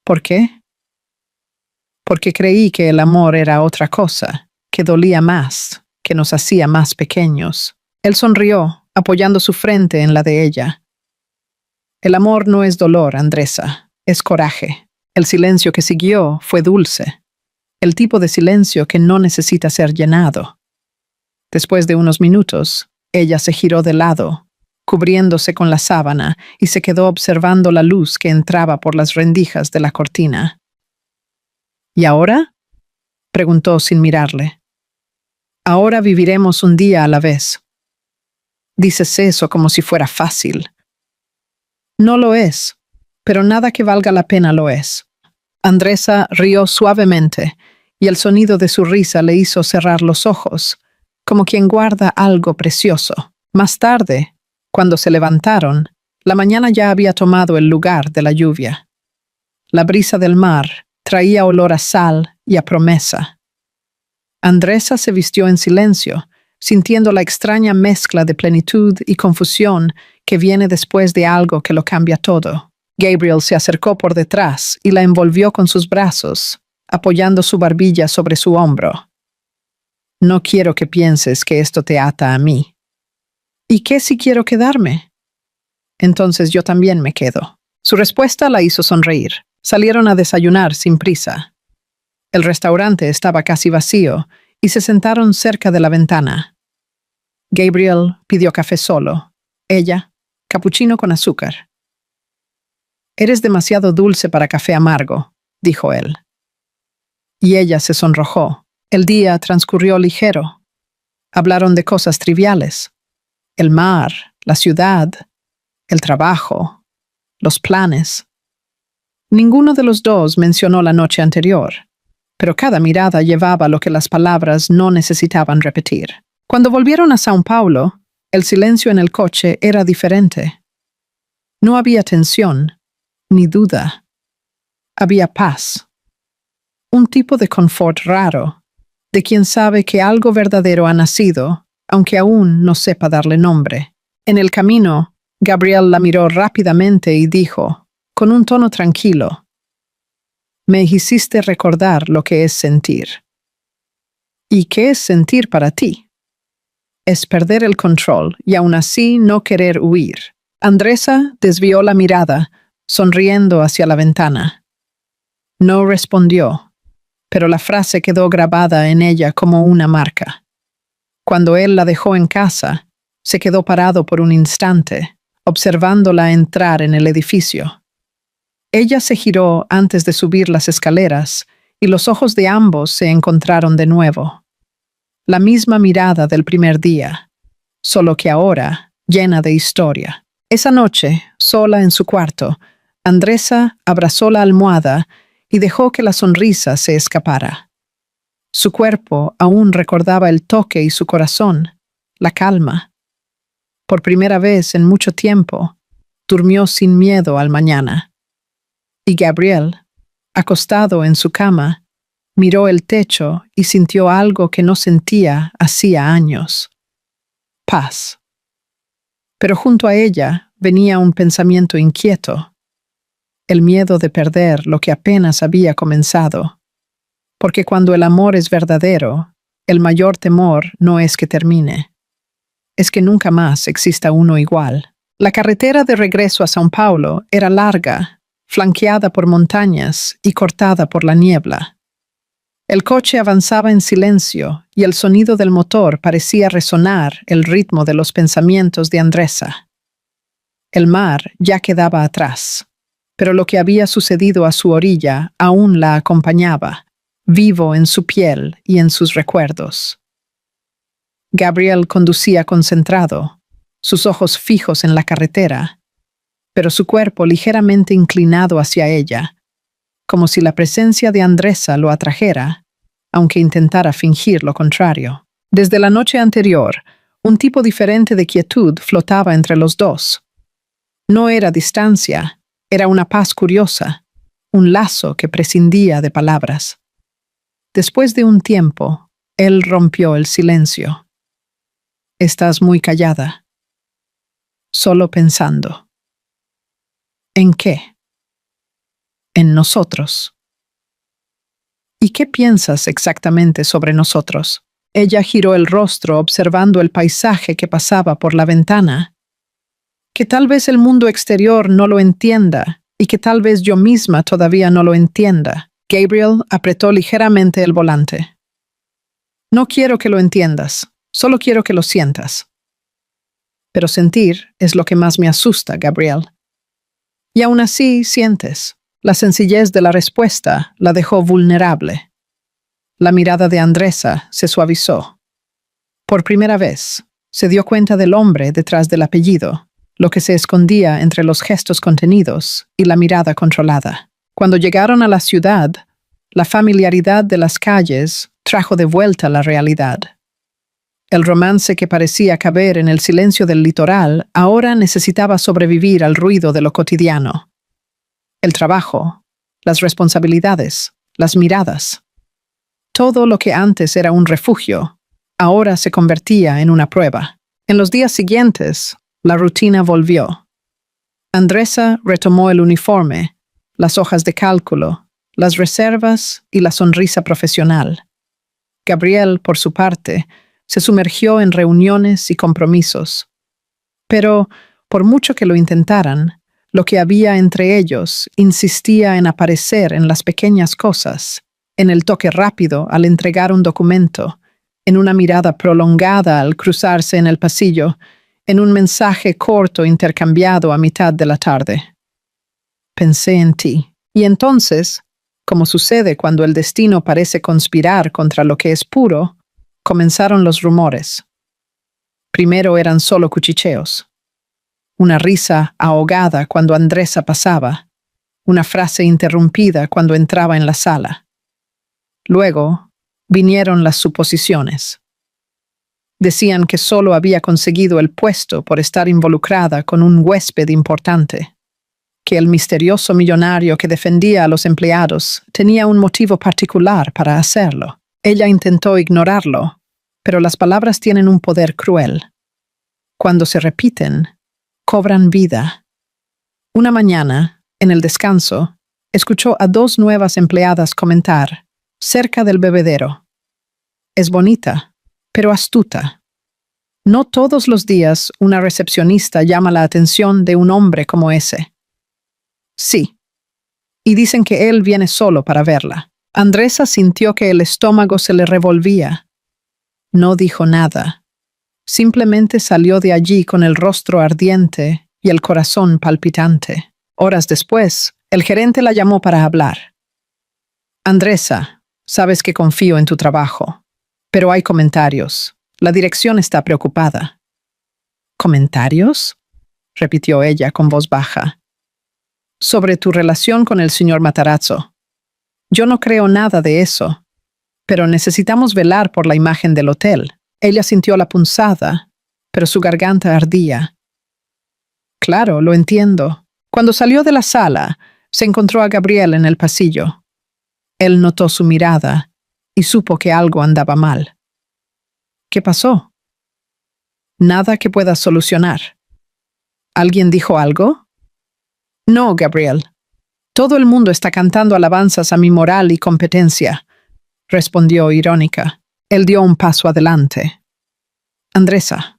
«¿Por qué?». «Porque creí que el amor era otra cosa, que dolía más, que nos hacía más pequeños». Él sonrió, apoyando su frente en la de ella. «El amor no es dolor, Andresa, es coraje». El silencio que siguió fue dulce, el tipo de silencio que no necesita ser llenado. Después de unos minutos, ella se giró de lado, cubriéndose con la sábana, y se quedó observando la luz que entraba por las rendijas de la cortina. «¿Y ahora?», preguntó sin mirarle. «Ahora viviremos un día a la vez». «Dices eso como si fuera fácil». «No lo es, pero nada que valga la pena lo es». Andresa rió suavemente, y el sonido de su risa le hizo cerrar los ojos, como quien guarda algo precioso. Más tarde, cuando se levantaron, la mañana ya había tomado el lugar de la lluvia. La brisa del mar traía olor a sal y a promesa. Andresa se vistió en silencio, sintiendo la extraña mezcla de plenitud y confusión que viene después de algo que lo cambia todo. Gabriel se acercó por detrás y la envolvió con sus brazos, apoyando su barbilla sobre su hombro. «No quiero que pienses que esto te ata a mí». «¿Y qué si quiero quedarme?». «Entonces yo también me quedo». Su respuesta la hizo sonreír. Salieron a desayunar sin prisa. El restaurante estaba casi vacío y se sentaron cerca de la ventana. Gabriel pidió café solo. Ella, Capuchino con azúcar. Eres demasiado dulce para café amargo, dijo él. Y ella se sonrojó. El día transcurrió ligero. Hablaron de cosas triviales. El mar, la ciudad, el trabajo, los planes. Ninguno de los dos mencionó la noche anterior, pero cada mirada llevaba lo que las palabras no necesitaban repetir. Cuando volvieron a São Paulo, el silencio en el coche era diferente. No había tensión, ni duda. Había paz. Un tipo de confort raro, de quien sabe que algo verdadero ha nacido, aunque aún no sepa darle nombre. En el camino, Gabriel la miró rápidamente y dijo, con un tono tranquilo, «Me hiciste recordar lo que es sentir». ¿Y qué es sentir para ti? Es perder el control y aún así no querer huir. Andresa desvió la mirada, sonriendo hacia la ventana. No respondió, pero la frase quedó grabada en ella como una marca. Cuando él la dejó en casa, se quedó parado por un instante, observándola entrar en el edificio. Ella se giró antes de subir las escaleras y los ojos de ambos se encontraron de nuevo. La misma mirada del primer día, solo que ahora llena de historia. Esa noche, sola en su cuarto, Andresa abrazó la almohada y dejó que la sonrisa se escapara. Su cuerpo aún recordaba el toque y su corazón, la calma. Por primera vez en mucho tiempo, durmió sin miedo al mañana. Y Gabriel, acostado en su cama, miró el techo y sintió algo que no sentía hacía años. Paz. Pero junto a ella venía un pensamiento inquieto. El miedo de perder lo que apenas había comenzado. Porque cuando el amor es verdadero, el mayor temor no es que termine. Es que nunca más exista uno igual. La carretera de regreso a São Paulo era larga, flanqueada por montañas y cortada por la niebla. El coche avanzaba en silencio y el sonido del motor parecía resonar el ritmo de los pensamientos de Andresa. El mar ya quedaba atrás, pero lo que había sucedido a su orilla aún la acompañaba, vivo en su piel y en sus recuerdos. Gabriel conducía concentrado, sus ojos fijos en la carretera, pero su cuerpo ligeramente inclinado hacia ella, como si la presencia de Andresa lo atrajera, aunque intentara fingir lo contrario. Desde la noche anterior, un tipo diferente de quietud flotaba entre los dos. No era distancia, era una paz curiosa, un lazo que prescindía de palabras. Después de un tiempo, él rompió el silencio. «Estás muy callada». «Solo pensando». «¿En qué?» «En nosotros». «¿Y qué piensas exactamente sobre nosotros?» Ella giró el rostro observando el paisaje que pasaba por la ventana. «Que tal vez el mundo exterior no lo entienda y que tal vez yo misma todavía no lo entienda». Gabriel apretó ligeramente el volante. «No quiero que lo entiendas, solo quiero que lo sientas». «Pero sentir es lo que más me asusta, Gabriel». «Y aún así sientes». La sencillez de la respuesta la dejó vulnerable. La mirada de Andresa se suavizó. Por primera vez, se dio cuenta del hombre detrás del apellido, lo que se escondía entre los gestos contenidos y la mirada controlada. Cuando llegaron a la ciudad, la familiaridad de las calles trajo de vuelta la realidad. El romance que parecía caber en el silencio del litoral ahora necesitaba sobrevivir al ruido de lo cotidiano. El trabajo, las responsabilidades, las miradas. Todo lo que antes era un refugio, ahora se convertía en una prueba. En los días siguientes, la rutina volvió. Andresa retomó el uniforme, las hojas de cálculo, las reservas y la sonrisa profesional. Gabriel, por su parte, se sumergió en reuniones y compromisos. Pero, por mucho que lo intentaran, lo que había entre ellos insistía en aparecer en las pequeñas cosas, en el toque rápido al entregar un documento, en una mirada prolongada al cruzarse en el pasillo, en un mensaje corto intercambiado a mitad de la tarde. Pensé en ti. Y entonces, como sucede cuando el destino parece conspirar contra lo que es puro, comenzaron los rumores. Primero eran solo cuchicheos. Una risa ahogada cuando Andresa pasaba, una frase interrumpida cuando entraba en la sala. Luego vinieron las suposiciones. Decían que solo había conseguido el puesto por estar involucrada con un huésped importante, que el misterioso millonario que defendía a los empleados tenía un motivo particular para hacerlo. Ella intentó ignorarlo, pero las palabras tienen un poder cruel. Cuando se repiten, cobran vida. Una mañana, en el descanso, escuchó a 2 nuevas empleadas comentar, cerca del bebedero: «Es bonita, pero astuta». No todos los días una recepcionista llama la atención de un hombre como ese. Sí, y dicen que él viene solo para verla. Andresa sintió que el estómago se le revolvía. No dijo nada. Simplemente salió de allí con el rostro ardiente y el corazón palpitante. Horas después, el gerente la llamó para hablar. «Andresa, sabes que confío en tu trabajo, pero hay comentarios. La dirección está preocupada». «¿Comentarios?», repitió ella con voz baja. «Sobre tu relación con el señor Matarazzo. Yo no creo nada de eso, pero necesitamos velar por la imagen del hotel». Ella sintió la punzada, pero su garganta ardía. «Claro, lo entiendo». Cuando salió de la sala, se encontró a Gabriel en el pasillo. Él notó su mirada y supo que algo andaba mal. «¿Qué pasó?». «Nada que pueda solucionar». «¿Alguien dijo algo?». «No, Gabriel. Todo el mundo está cantando alabanzas a mi moral y competencia», respondió irónica. Él dio un paso adelante. «Andresa,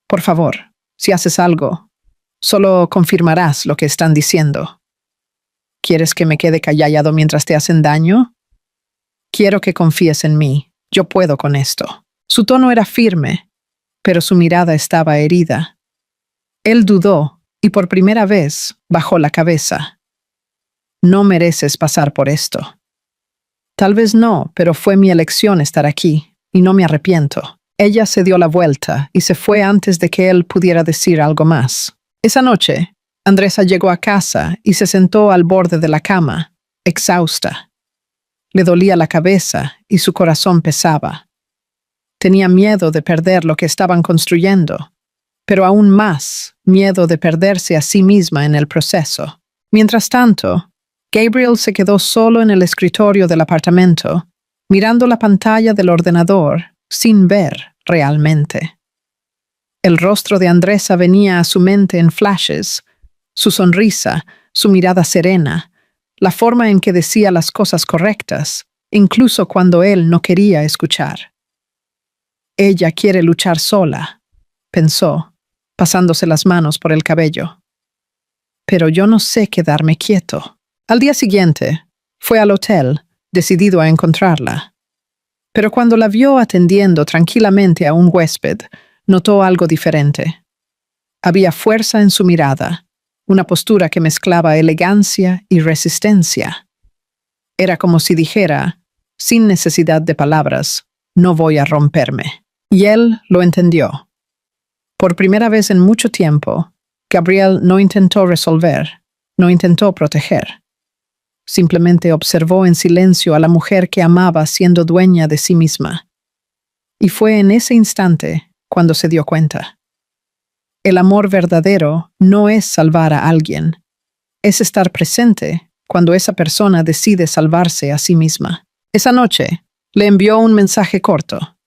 por favor, si haces algo, solo confirmarás lo que están diciendo». «¿Quieres que me quede callado mientras te hacen daño?». «Quiero que confíes en mí. Yo puedo con esto». Su tono era firme, pero su mirada estaba herida. Él dudó y por primera vez bajó la cabeza. «No mereces pasar por esto». «Tal vez no, pero fue mi elección estar aquí, y no me arrepiento». Ella se dio la vuelta y se fue antes de que él pudiera decir algo más. Esa noche, Andresa llegó a casa y se sentó al borde de la cama, exhausta. Le dolía la cabeza y su corazón pesaba. Tenía miedo de perder lo que estaban construyendo, pero aún más miedo de perderse a sí misma en el proceso. Mientras tanto, Gabriel se quedó solo en el escritorio del apartamento, mirando la pantalla del ordenador sin ver realmente. El rostro de Andresa venía a su mente en flashes, su sonrisa, su mirada serena, la forma en que decía las cosas correctas, incluso cuando él no quería escuchar. «Ella quiere luchar sola», pensó, pasándose las manos por el cabello. «Pero yo no sé quedarme quieto». Al día siguiente, fue al hotel, decidido a encontrarla. Pero cuando la vio atendiendo tranquilamente a un huésped, notó algo diferente. Había fuerza en su mirada, una postura que mezclaba elegancia y resistencia. Era como si dijera, sin necesidad de palabras, «no voy a romperme». Y él lo entendió. Por primera vez en mucho tiempo, Gabriel no intentó resolver, no intentó proteger. Simplemente observó en silencio a la mujer que amaba siendo dueña de sí misma. Y fue en ese instante cuando se dio cuenta. El amor verdadero no es salvar a alguien, es estar presente cuando esa persona decide salvarse a sí misma. Esa noche, le envió un mensaje corto.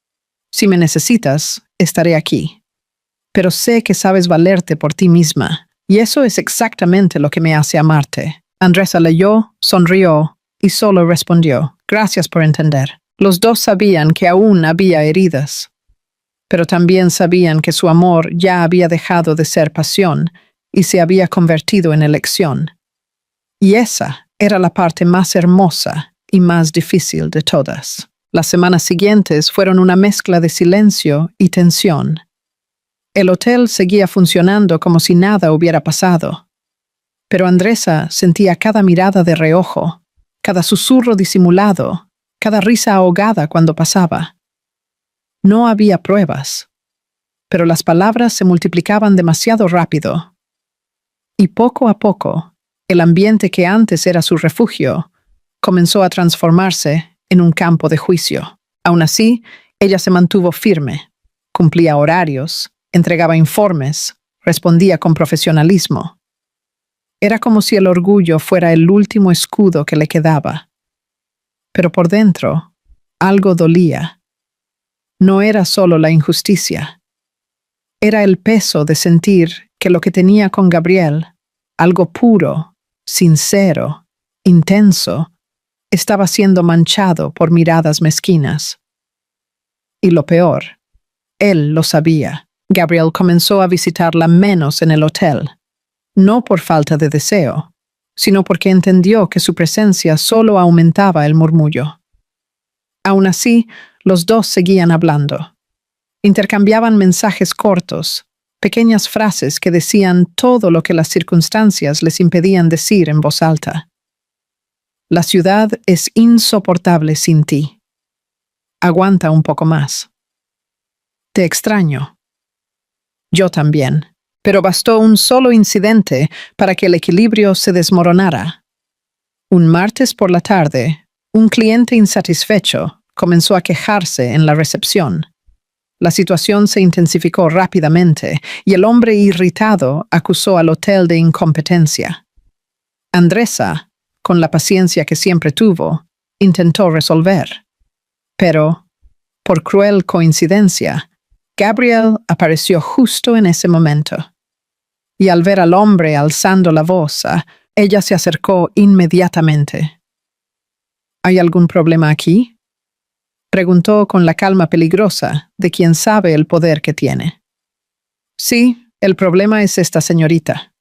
«Si me necesitas, estaré aquí. Pero sé que sabes valerte por ti misma, y eso es exactamente lo que me hace amarte». Andresa leyó, sonrió y solo respondió, «Gracias por entender». Los dos sabían que aún había heridas, pero también sabían que su amor ya había dejado de ser pasión y se había convertido en elección. Y esa era la parte más hermosa y más difícil de todas. Las semanas siguientes fueron una mezcla de silencio y tensión. El hotel seguía funcionando como si nada hubiera pasado. Pero Andresa sentía cada mirada de reojo, cada susurro disimulado, cada risa ahogada cuando pasaba. No había pruebas, pero las palabras se multiplicaban demasiado rápido. Y poco a poco, el ambiente que antes era su refugio comenzó a transformarse en un campo de juicio. Aún así, ella se mantuvo firme, cumplía horarios, entregaba informes, respondía con profesionalismo. Era como si el orgullo fuera el último escudo que le quedaba. Pero por dentro, algo dolía. No era solo la injusticia. Era el peso de sentir que lo que tenía con Gabriel, algo puro, sincero, intenso, estaba siendo manchado por miradas mezquinas. Y lo peor, él lo sabía. Gabriel comenzó a visitarla menos en el hotel, no por falta de deseo, sino porque entendió que su presencia solo aumentaba el murmullo. Aún así, los dos seguían hablando. Intercambiaban mensajes cortos, pequeñas frases que decían todo lo que las circunstancias les impedían decir en voz alta. La ciudad es insoportable sin ti. Aguanta un poco más. Te extraño. Yo también, pero bastó un solo incidente para que el equilibrio se desmoronara. Un martes por la tarde, un cliente insatisfecho comenzó a quejarse en la recepción. La situación se intensificó rápidamente y el hombre irritado acusó al hotel de incompetencia. Andresa, con la paciencia que siempre tuvo, intentó resolver. Pero, por cruel coincidencia, Gabriel apareció justo en ese momento. Y al ver al hombre alzando la voz, ella se acercó inmediatamente. ¿Hay algún problema aquí?, preguntó con la calma peligrosa de quien sabe el poder que tiene. Sí, el problema es esta señorita.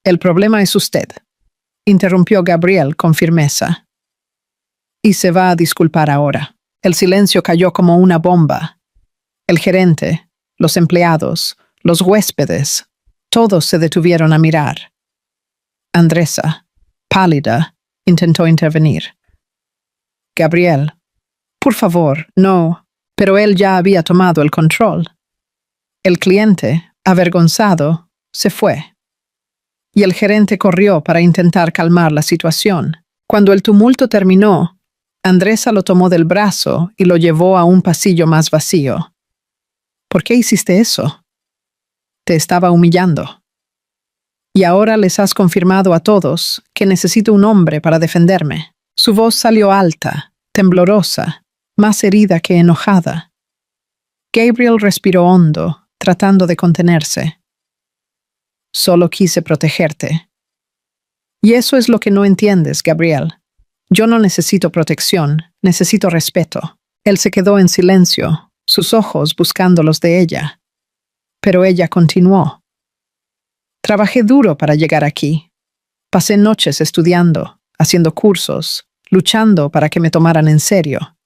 El problema es usted, interrumpió Gabriel con firmeza. Y se va a disculpar ahora. El silencio cayó como una bomba. El gerente, los empleados, los huéspedes, todos se detuvieron a mirar. Andresa, pálida, intentó intervenir. Gabriel, por favor, no, pero él ya había tomado el control. El cliente, avergonzado, se fue. Y el gerente corrió para intentar calmar la situación. Cuando el tumulto terminó, Andresa lo tomó del brazo y lo llevó a un pasillo más vacío. ¿Por qué hiciste eso? Te estaba humillando. Y ahora les has confirmado a todos que necesito un hombre para defenderme. Su voz salió alta, temblorosa, más herida que enojada. Gabriel respiró hondo, tratando de contenerse. Solo quise protegerte. Y eso es lo que no entiendes, Gabriel. Yo no necesito protección, necesito respeto. Él se quedó en silencio, sus ojos buscando los de ella. Pero ella continuó. Trabajé duro para llegar aquí. Pasé noches estudiando, haciendo cursos, luchando para que me tomaran en serio.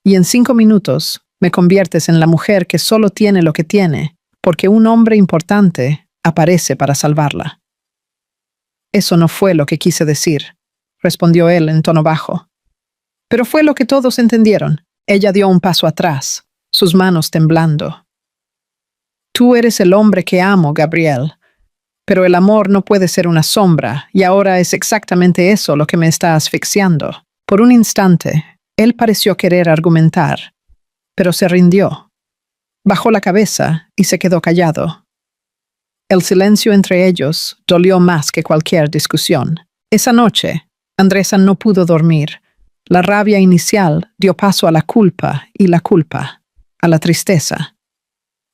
Y en 5 minutos me conviertes en la mujer que solo tiene lo que tiene, porque un hombre importante aparece para salvarla. Eso no fue lo que quise decir, respondió él en tono bajo. Pero fue lo que todos entendieron. Ella dio un paso atrás, sus manos temblando. Tú eres el hombre que amo, Gabriel, pero el amor no puede ser una sombra, y ahora es exactamente eso lo que me está asfixiando. Por un instante, él pareció querer argumentar, pero se rindió. Bajó la cabeza y se quedó callado. El silencio entre ellos dolió más que cualquier discusión. Esa noche, Andresa no pudo dormir. La rabia inicial dio paso a la culpa y la culpa, a la tristeza.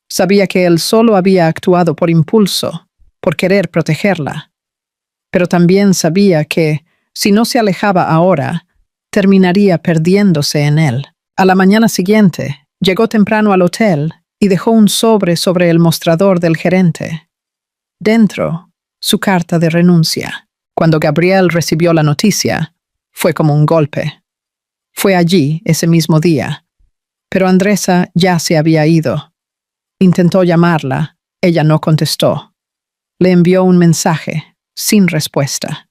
Sabía que él solo había actuado por impulso, por querer protegerla. Pero también sabía que, si no se alejaba ahora, terminaría perdiéndose en él. A la mañana siguiente, llegó temprano al hotel y dejó un sobre el mostrador del gerente. Dentro, su carta de renuncia. Cuando Gabriel recibió la noticia, fue como un golpe. Fue allí ese mismo día, pero Andresa ya se había ido. Intentó llamarla. Ella no contestó. Le envió un mensaje, sin respuesta.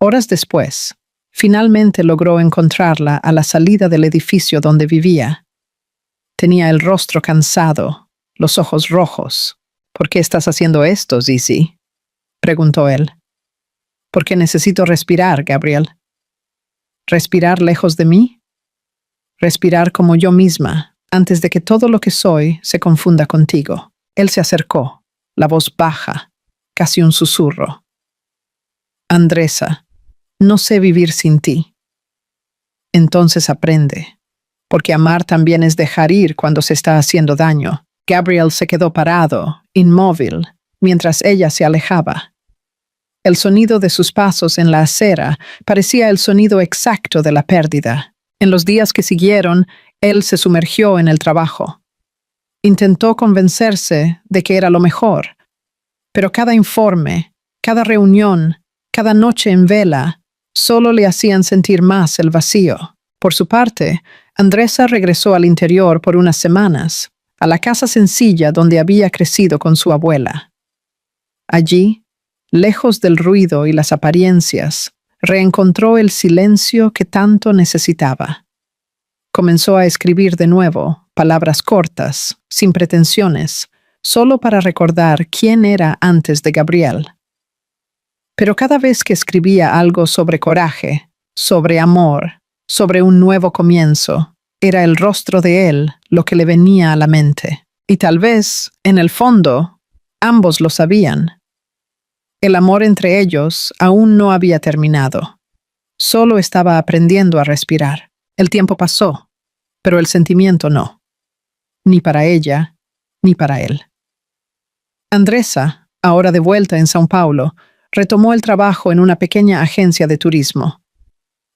Horas después, finalmente logró encontrarla a la salida del edificio donde vivía. Tenía el rostro cansado, los ojos rojos. ¿Por qué estás haciendo esto, Zizi?, preguntó él. Porque necesito respirar, Gabriel. ¿Respirar lejos de mí? Respirar como yo misma, antes de que todo lo que soy se confunda contigo. Él se acercó, la voz baja, casi un susurro. Andresa, no sé vivir sin ti. Entonces aprende, porque amar también es dejar ir cuando se está haciendo daño. Gabriel se quedó parado, inmóvil, mientras ella se alejaba. El sonido de sus pasos en la acera parecía el sonido exacto de la pérdida. En los días que siguieron, él se sumergió en el trabajo. Intentó convencerse de que era lo mejor, pero cada informe, cada reunión, cada noche en vela, solo le hacían sentir más el vacío. Por su parte, Andresa regresó al interior por unas semanas, a la casa sencilla donde había crecido con su abuela. Allí, lejos del ruido y las apariencias, reencontró el silencio que tanto necesitaba. Comenzó a escribir de nuevo, palabras cortas, sin pretensiones, solo para recordar quién era antes de Gabriel. Pero cada vez que escribía algo sobre coraje, sobre amor, sobre un nuevo comienzo, era el rostro de él lo que le venía a la mente. Y tal vez, en el fondo, ambos lo sabían. El amor entre ellos aún no había terminado. Solo estaba aprendiendo a respirar. El tiempo pasó, pero el sentimiento no. Ni para ella, ni para él. Andresa, ahora de vuelta en São Paulo, retomó el trabajo en una pequeña agencia de turismo.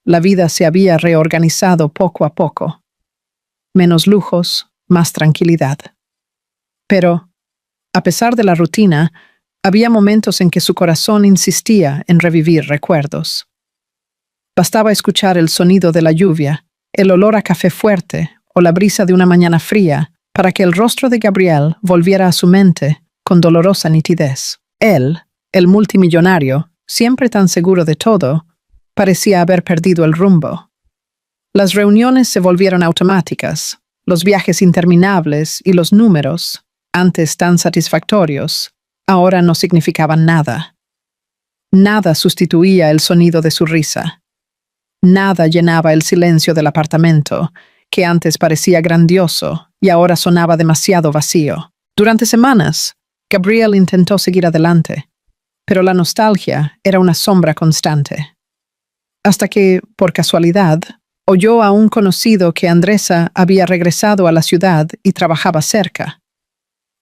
La vida se había reorganizado poco a poco. Menos lujos, más tranquilidad. Pero, a pesar de la rutina, había momentos en que su corazón insistía en revivir recuerdos. Bastaba escuchar el sonido de la lluvia, el olor a café fuerte o la brisa de una mañana fría para que el rostro de Gabriel volviera a su mente con dolorosa nitidez. Él, el multimillonario, siempre tan seguro de todo, parecía haber perdido el rumbo. Las reuniones se volvieron automáticas, los viajes interminables y los números, antes tan satisfactorios, ahora no significaban nada. Nada sustituía el sonido de su risa. Nada llenaba el silencio del apartamento, que antes parecía grandioso y ahora sonaba demasiado vacío. Durante semanas, Gabriel intentó seguir adelante, pero la nostalgia era una sombra constante. Hasta que, por casualidad, oyó a un conocido que Andresa había regresado a la ciudad y trabajaba cerca.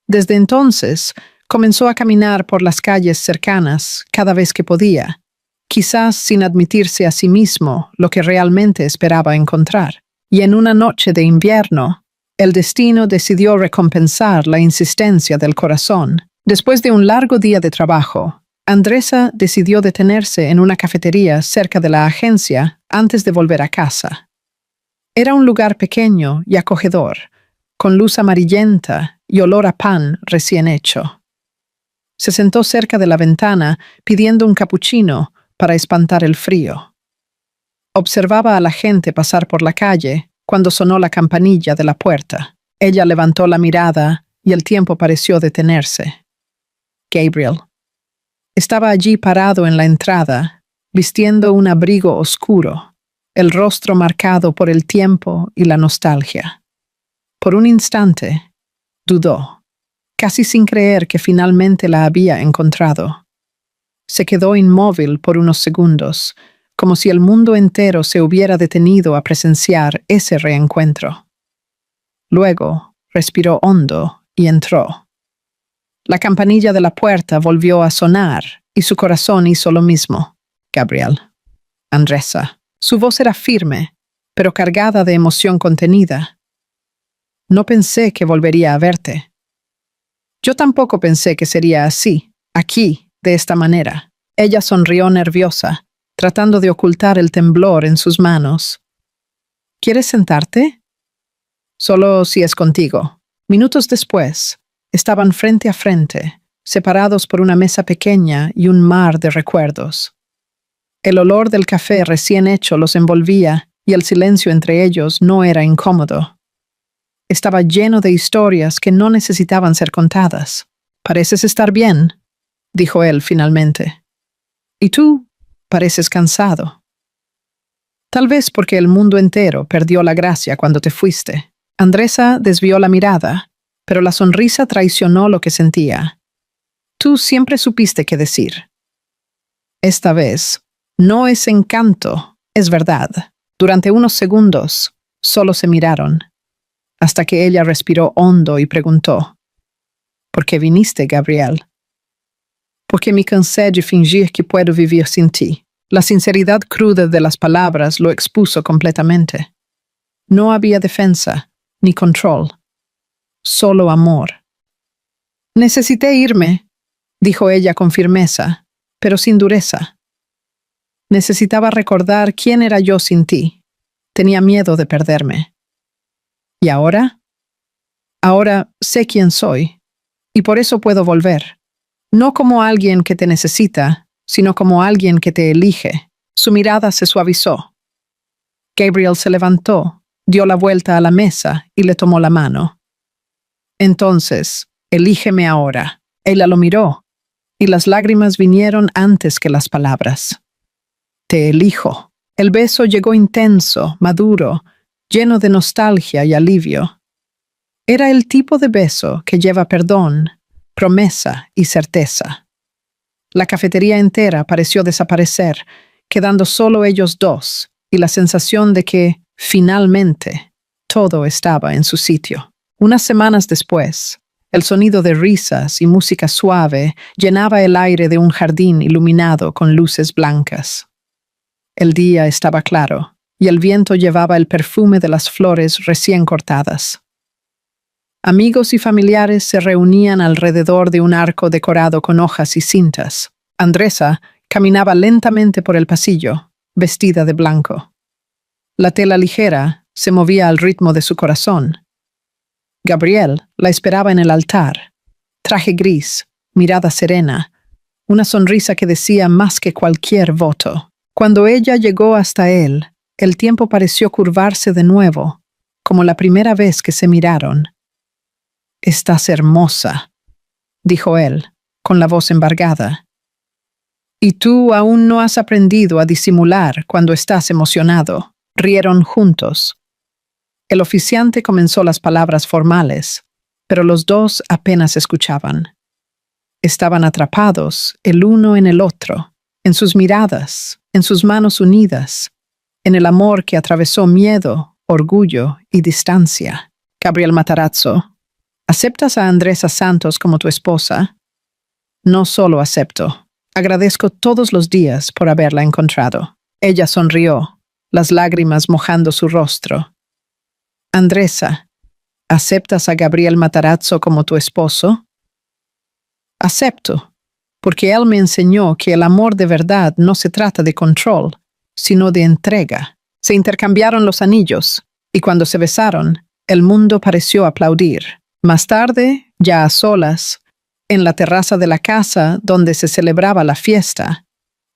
Desde entonces, comenzó a caminar por las calles cercanas cada vez que podía, quizás sin admitirse a sí mismo lo que realmente esperaba encontrar. Y en una noche de invierno, el destino decidió recompensar la insistencia del corazón. Después de un largo día de trabajo, Andresa decidió detenerse en una cafetería cerca de la agencia antes de volver a casa. Era un lugar pequeño y acogedor, con luz amarillenta y olor a pan recién hecho. Se sentó cerca de la ventana pidiendo un capuchino para espantar el frío. Observaba a la gente pasar por la calle cuando sonó la campanilla de la puerta. Ella levantó la mirada y el tiempo pareció detenerse. Gabriel estaba allí parado en la entrada, vistiendo un abrigo oscuro, el rostro marcado por el tiempo y la nostalgia. Por un instante, dudó, casi sin creer que finalmente la había encontrado. Se quedó inmóvil por unos segundos, como si el mundo entero se hubiera detenido a presenciar ese reencuentro. Luego, respiró hondo y entró. La campanilla de la puerta volvió a sonar y su corazón hizo lo mismo. Gabriel. Andresa. Su voz era firme, pero cargada de emoción contenida. No pensé que volvería a verte. Yo tampoco pensé que sería así, aquí, de esta manera. Ella sonrió nerviosa, tratando de ocultar el temblor en sus manos. ¿Quieres sentarte? Solo si es contigo. Minutos después, estaban frente a frente, separados por una mesa pequeña y un mar de recuerdos. El olor del café recién hecho los envolvía y el silencio entre ellos no era incómodo. Estaba lleno de historias que no necesitaban ser contadas. «Pareces estar bien», dijo él finalmente. «Y tú pareces cansado». Tal vez porque el mundo entero perdió la gracia cuando te fuiste. Andresa desvió la mirada, pero la sonrisa traicionó lo que sentía. «Tú siempre supiste qué decir». Esta vez, no es encanto, es verdad. Durante unos segundos, solo se miraron, hasta que ella respiró hondo y preguntó: «¿Por qué viniste, Gabriel?» «Porque me cansé de fingir que puedo vivir sin ti». La sinceridad cruda de las palabras lo expuso completamente. No había defensa, ni control, solo amor. «Necesité irme», dijo ella con firmeza, pero sin dureza. «Necesitaba recordar quién era yo sin ti. Tenía miedo de perderme. ¿Y ahora? Ahora sé quién soy, y por eso puedo volver. No como alguien que te necesita, sino como alguien que te elige». Su mirada se suavizó. Gabriel se levantó, dio la vuelta a la mesa y le tomó la mano. «Entonces, elígeme ahora». Ella lo miró, y las lágrimas vinieron antes que las palabras. «Te elijo». El beso llegó intenso, maduro, lleno de nostalgia y alivio. Era el tipo de beso que lleva perdón, promesa y certeza. La cafetería entera pareció desaparecer, quedando solo ellos dos, y la sensación de que, finalmente, todo estaba en su sitio. Unas semanas después, el sonido de risas y música suave llenaba el aire de un jardín iluminado con luces blancas. El día estaba claro, y el viento llevaba el perfume de las flores recién cortadas. Amigos y familiares se reunían alrededor de un arco decorado con hojas y cintas. Andresa caminaba lentamente por el pasillo, vestida de blanco. La tela ligera se movía al ritmo de su corazón. Gabriel la esperaba en el altar, traje gris, mirada serena, una sonrisa que decía más que cualquier voto. Cuando ella llegó hasta él, el tiempo pareció curvarse de nuevo, como la primera vez que se miraron. «Estás hermosa», dijo él, con la voz embargada. «Y tú aún no has aprendido a disimular cuando estás emocionado». Rieron juntos. El oficiante comenzó las palabras formales, pero los dos apenas escuchaban. Estaban atrapados el uno en el otro, en sus miradas, en sus manos unidas, en el amor que atravesó miedo, orgullo y distancia. «Gabriel Matarazzo, ¿aceptas a Andresa Santos como tu esposa?» «No solo acepto. Agradezco todos los días por haberla encontrado». Ella sonrió, las lágrimas mojando su rostro. «Andresa, ¿aceptas a Gabriel Matarazzo como tu esposo?» «Acepto, porque él me enseñó que el amor de verdad no se trata de control, sino de entrega». Se intercambiaron los anillos, y cuando se besaron, el mundo pareció aplaudir. Más tarde, ya a solas, en la terraza de la casa donde se celebraba la fiesta,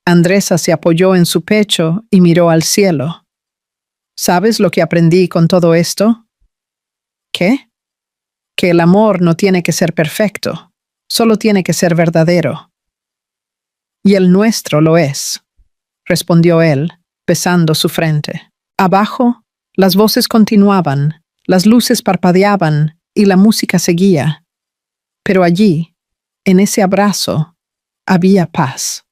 Andresa se apoyó en su pecho y miró al cielo. «¿Sabes lo que aprendí con todo esto?» «¿Qué?» «Que el amor no tiene que ser perfecto, solo tiene que ser verdadero». «Y el nuestro lo es», respondió él, besando su frente. Abajo, las voces continuaban, las luces parpadeaban y la música seguía. Pero allí, en ese abrazo, había paz.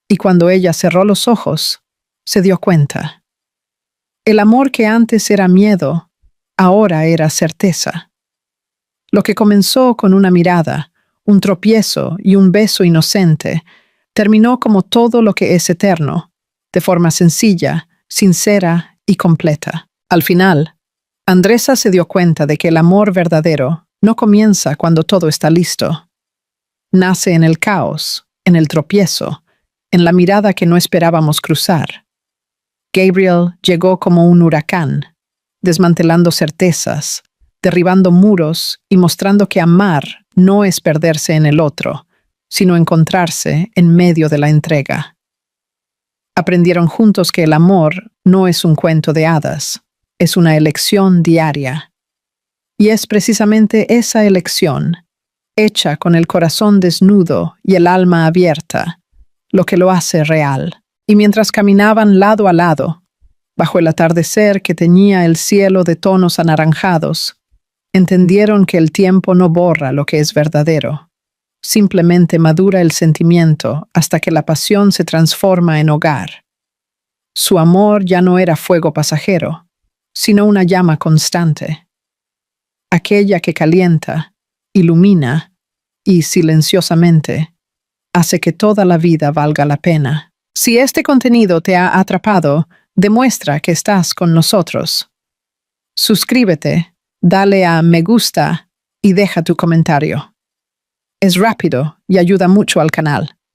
Y cuando ella cerró los ojos, se dio cuenta. El amor que antes era miedo, ahora era certeza. Lo que comenzó con una mirada, un tropiezo y un beso inocente, terminó como todo lo que es eterno, de forma sencilla, sincera y completa. Al final, Andresa se dio cuenta de que el amor verdadero no comienza cuando todo está listo. Nace en el caos, en el tropiezo, en la mirada que no esperábamos cruzar. Gabriel llegó como un huracán, desmantelando certezas, derribando muros y mostrando que amar no es perderse en el otro, sino encontrarse en medio de la entrega. Aprendieron juntos que el amor no es un cuento de hadas, es una elección diaria. Y es precisamente esa elección, hecha con el corazón desnudo y el alma abierta, lo que lo hace real. Y mientras caminaban lado a lado, bajo el atardecer que teñía el cielo de tonos anaranjados, entendieron que el tiempo no borra lo que es verdadero. Simplemente madura el sentimiento hasta que la pasión se transforma en hogar. Su amor ya no era fuego pasajero, sino una llama constante. Aquella que calienta, ilumina y, silenciosamente, hace que toda la vida valga la pena. Si este contenido te ha atrapado, demuestra que estás con nosotros. Suscríbete, dale a me gusta y deja tu comentario. Es rápido y ayuda mucho al canal.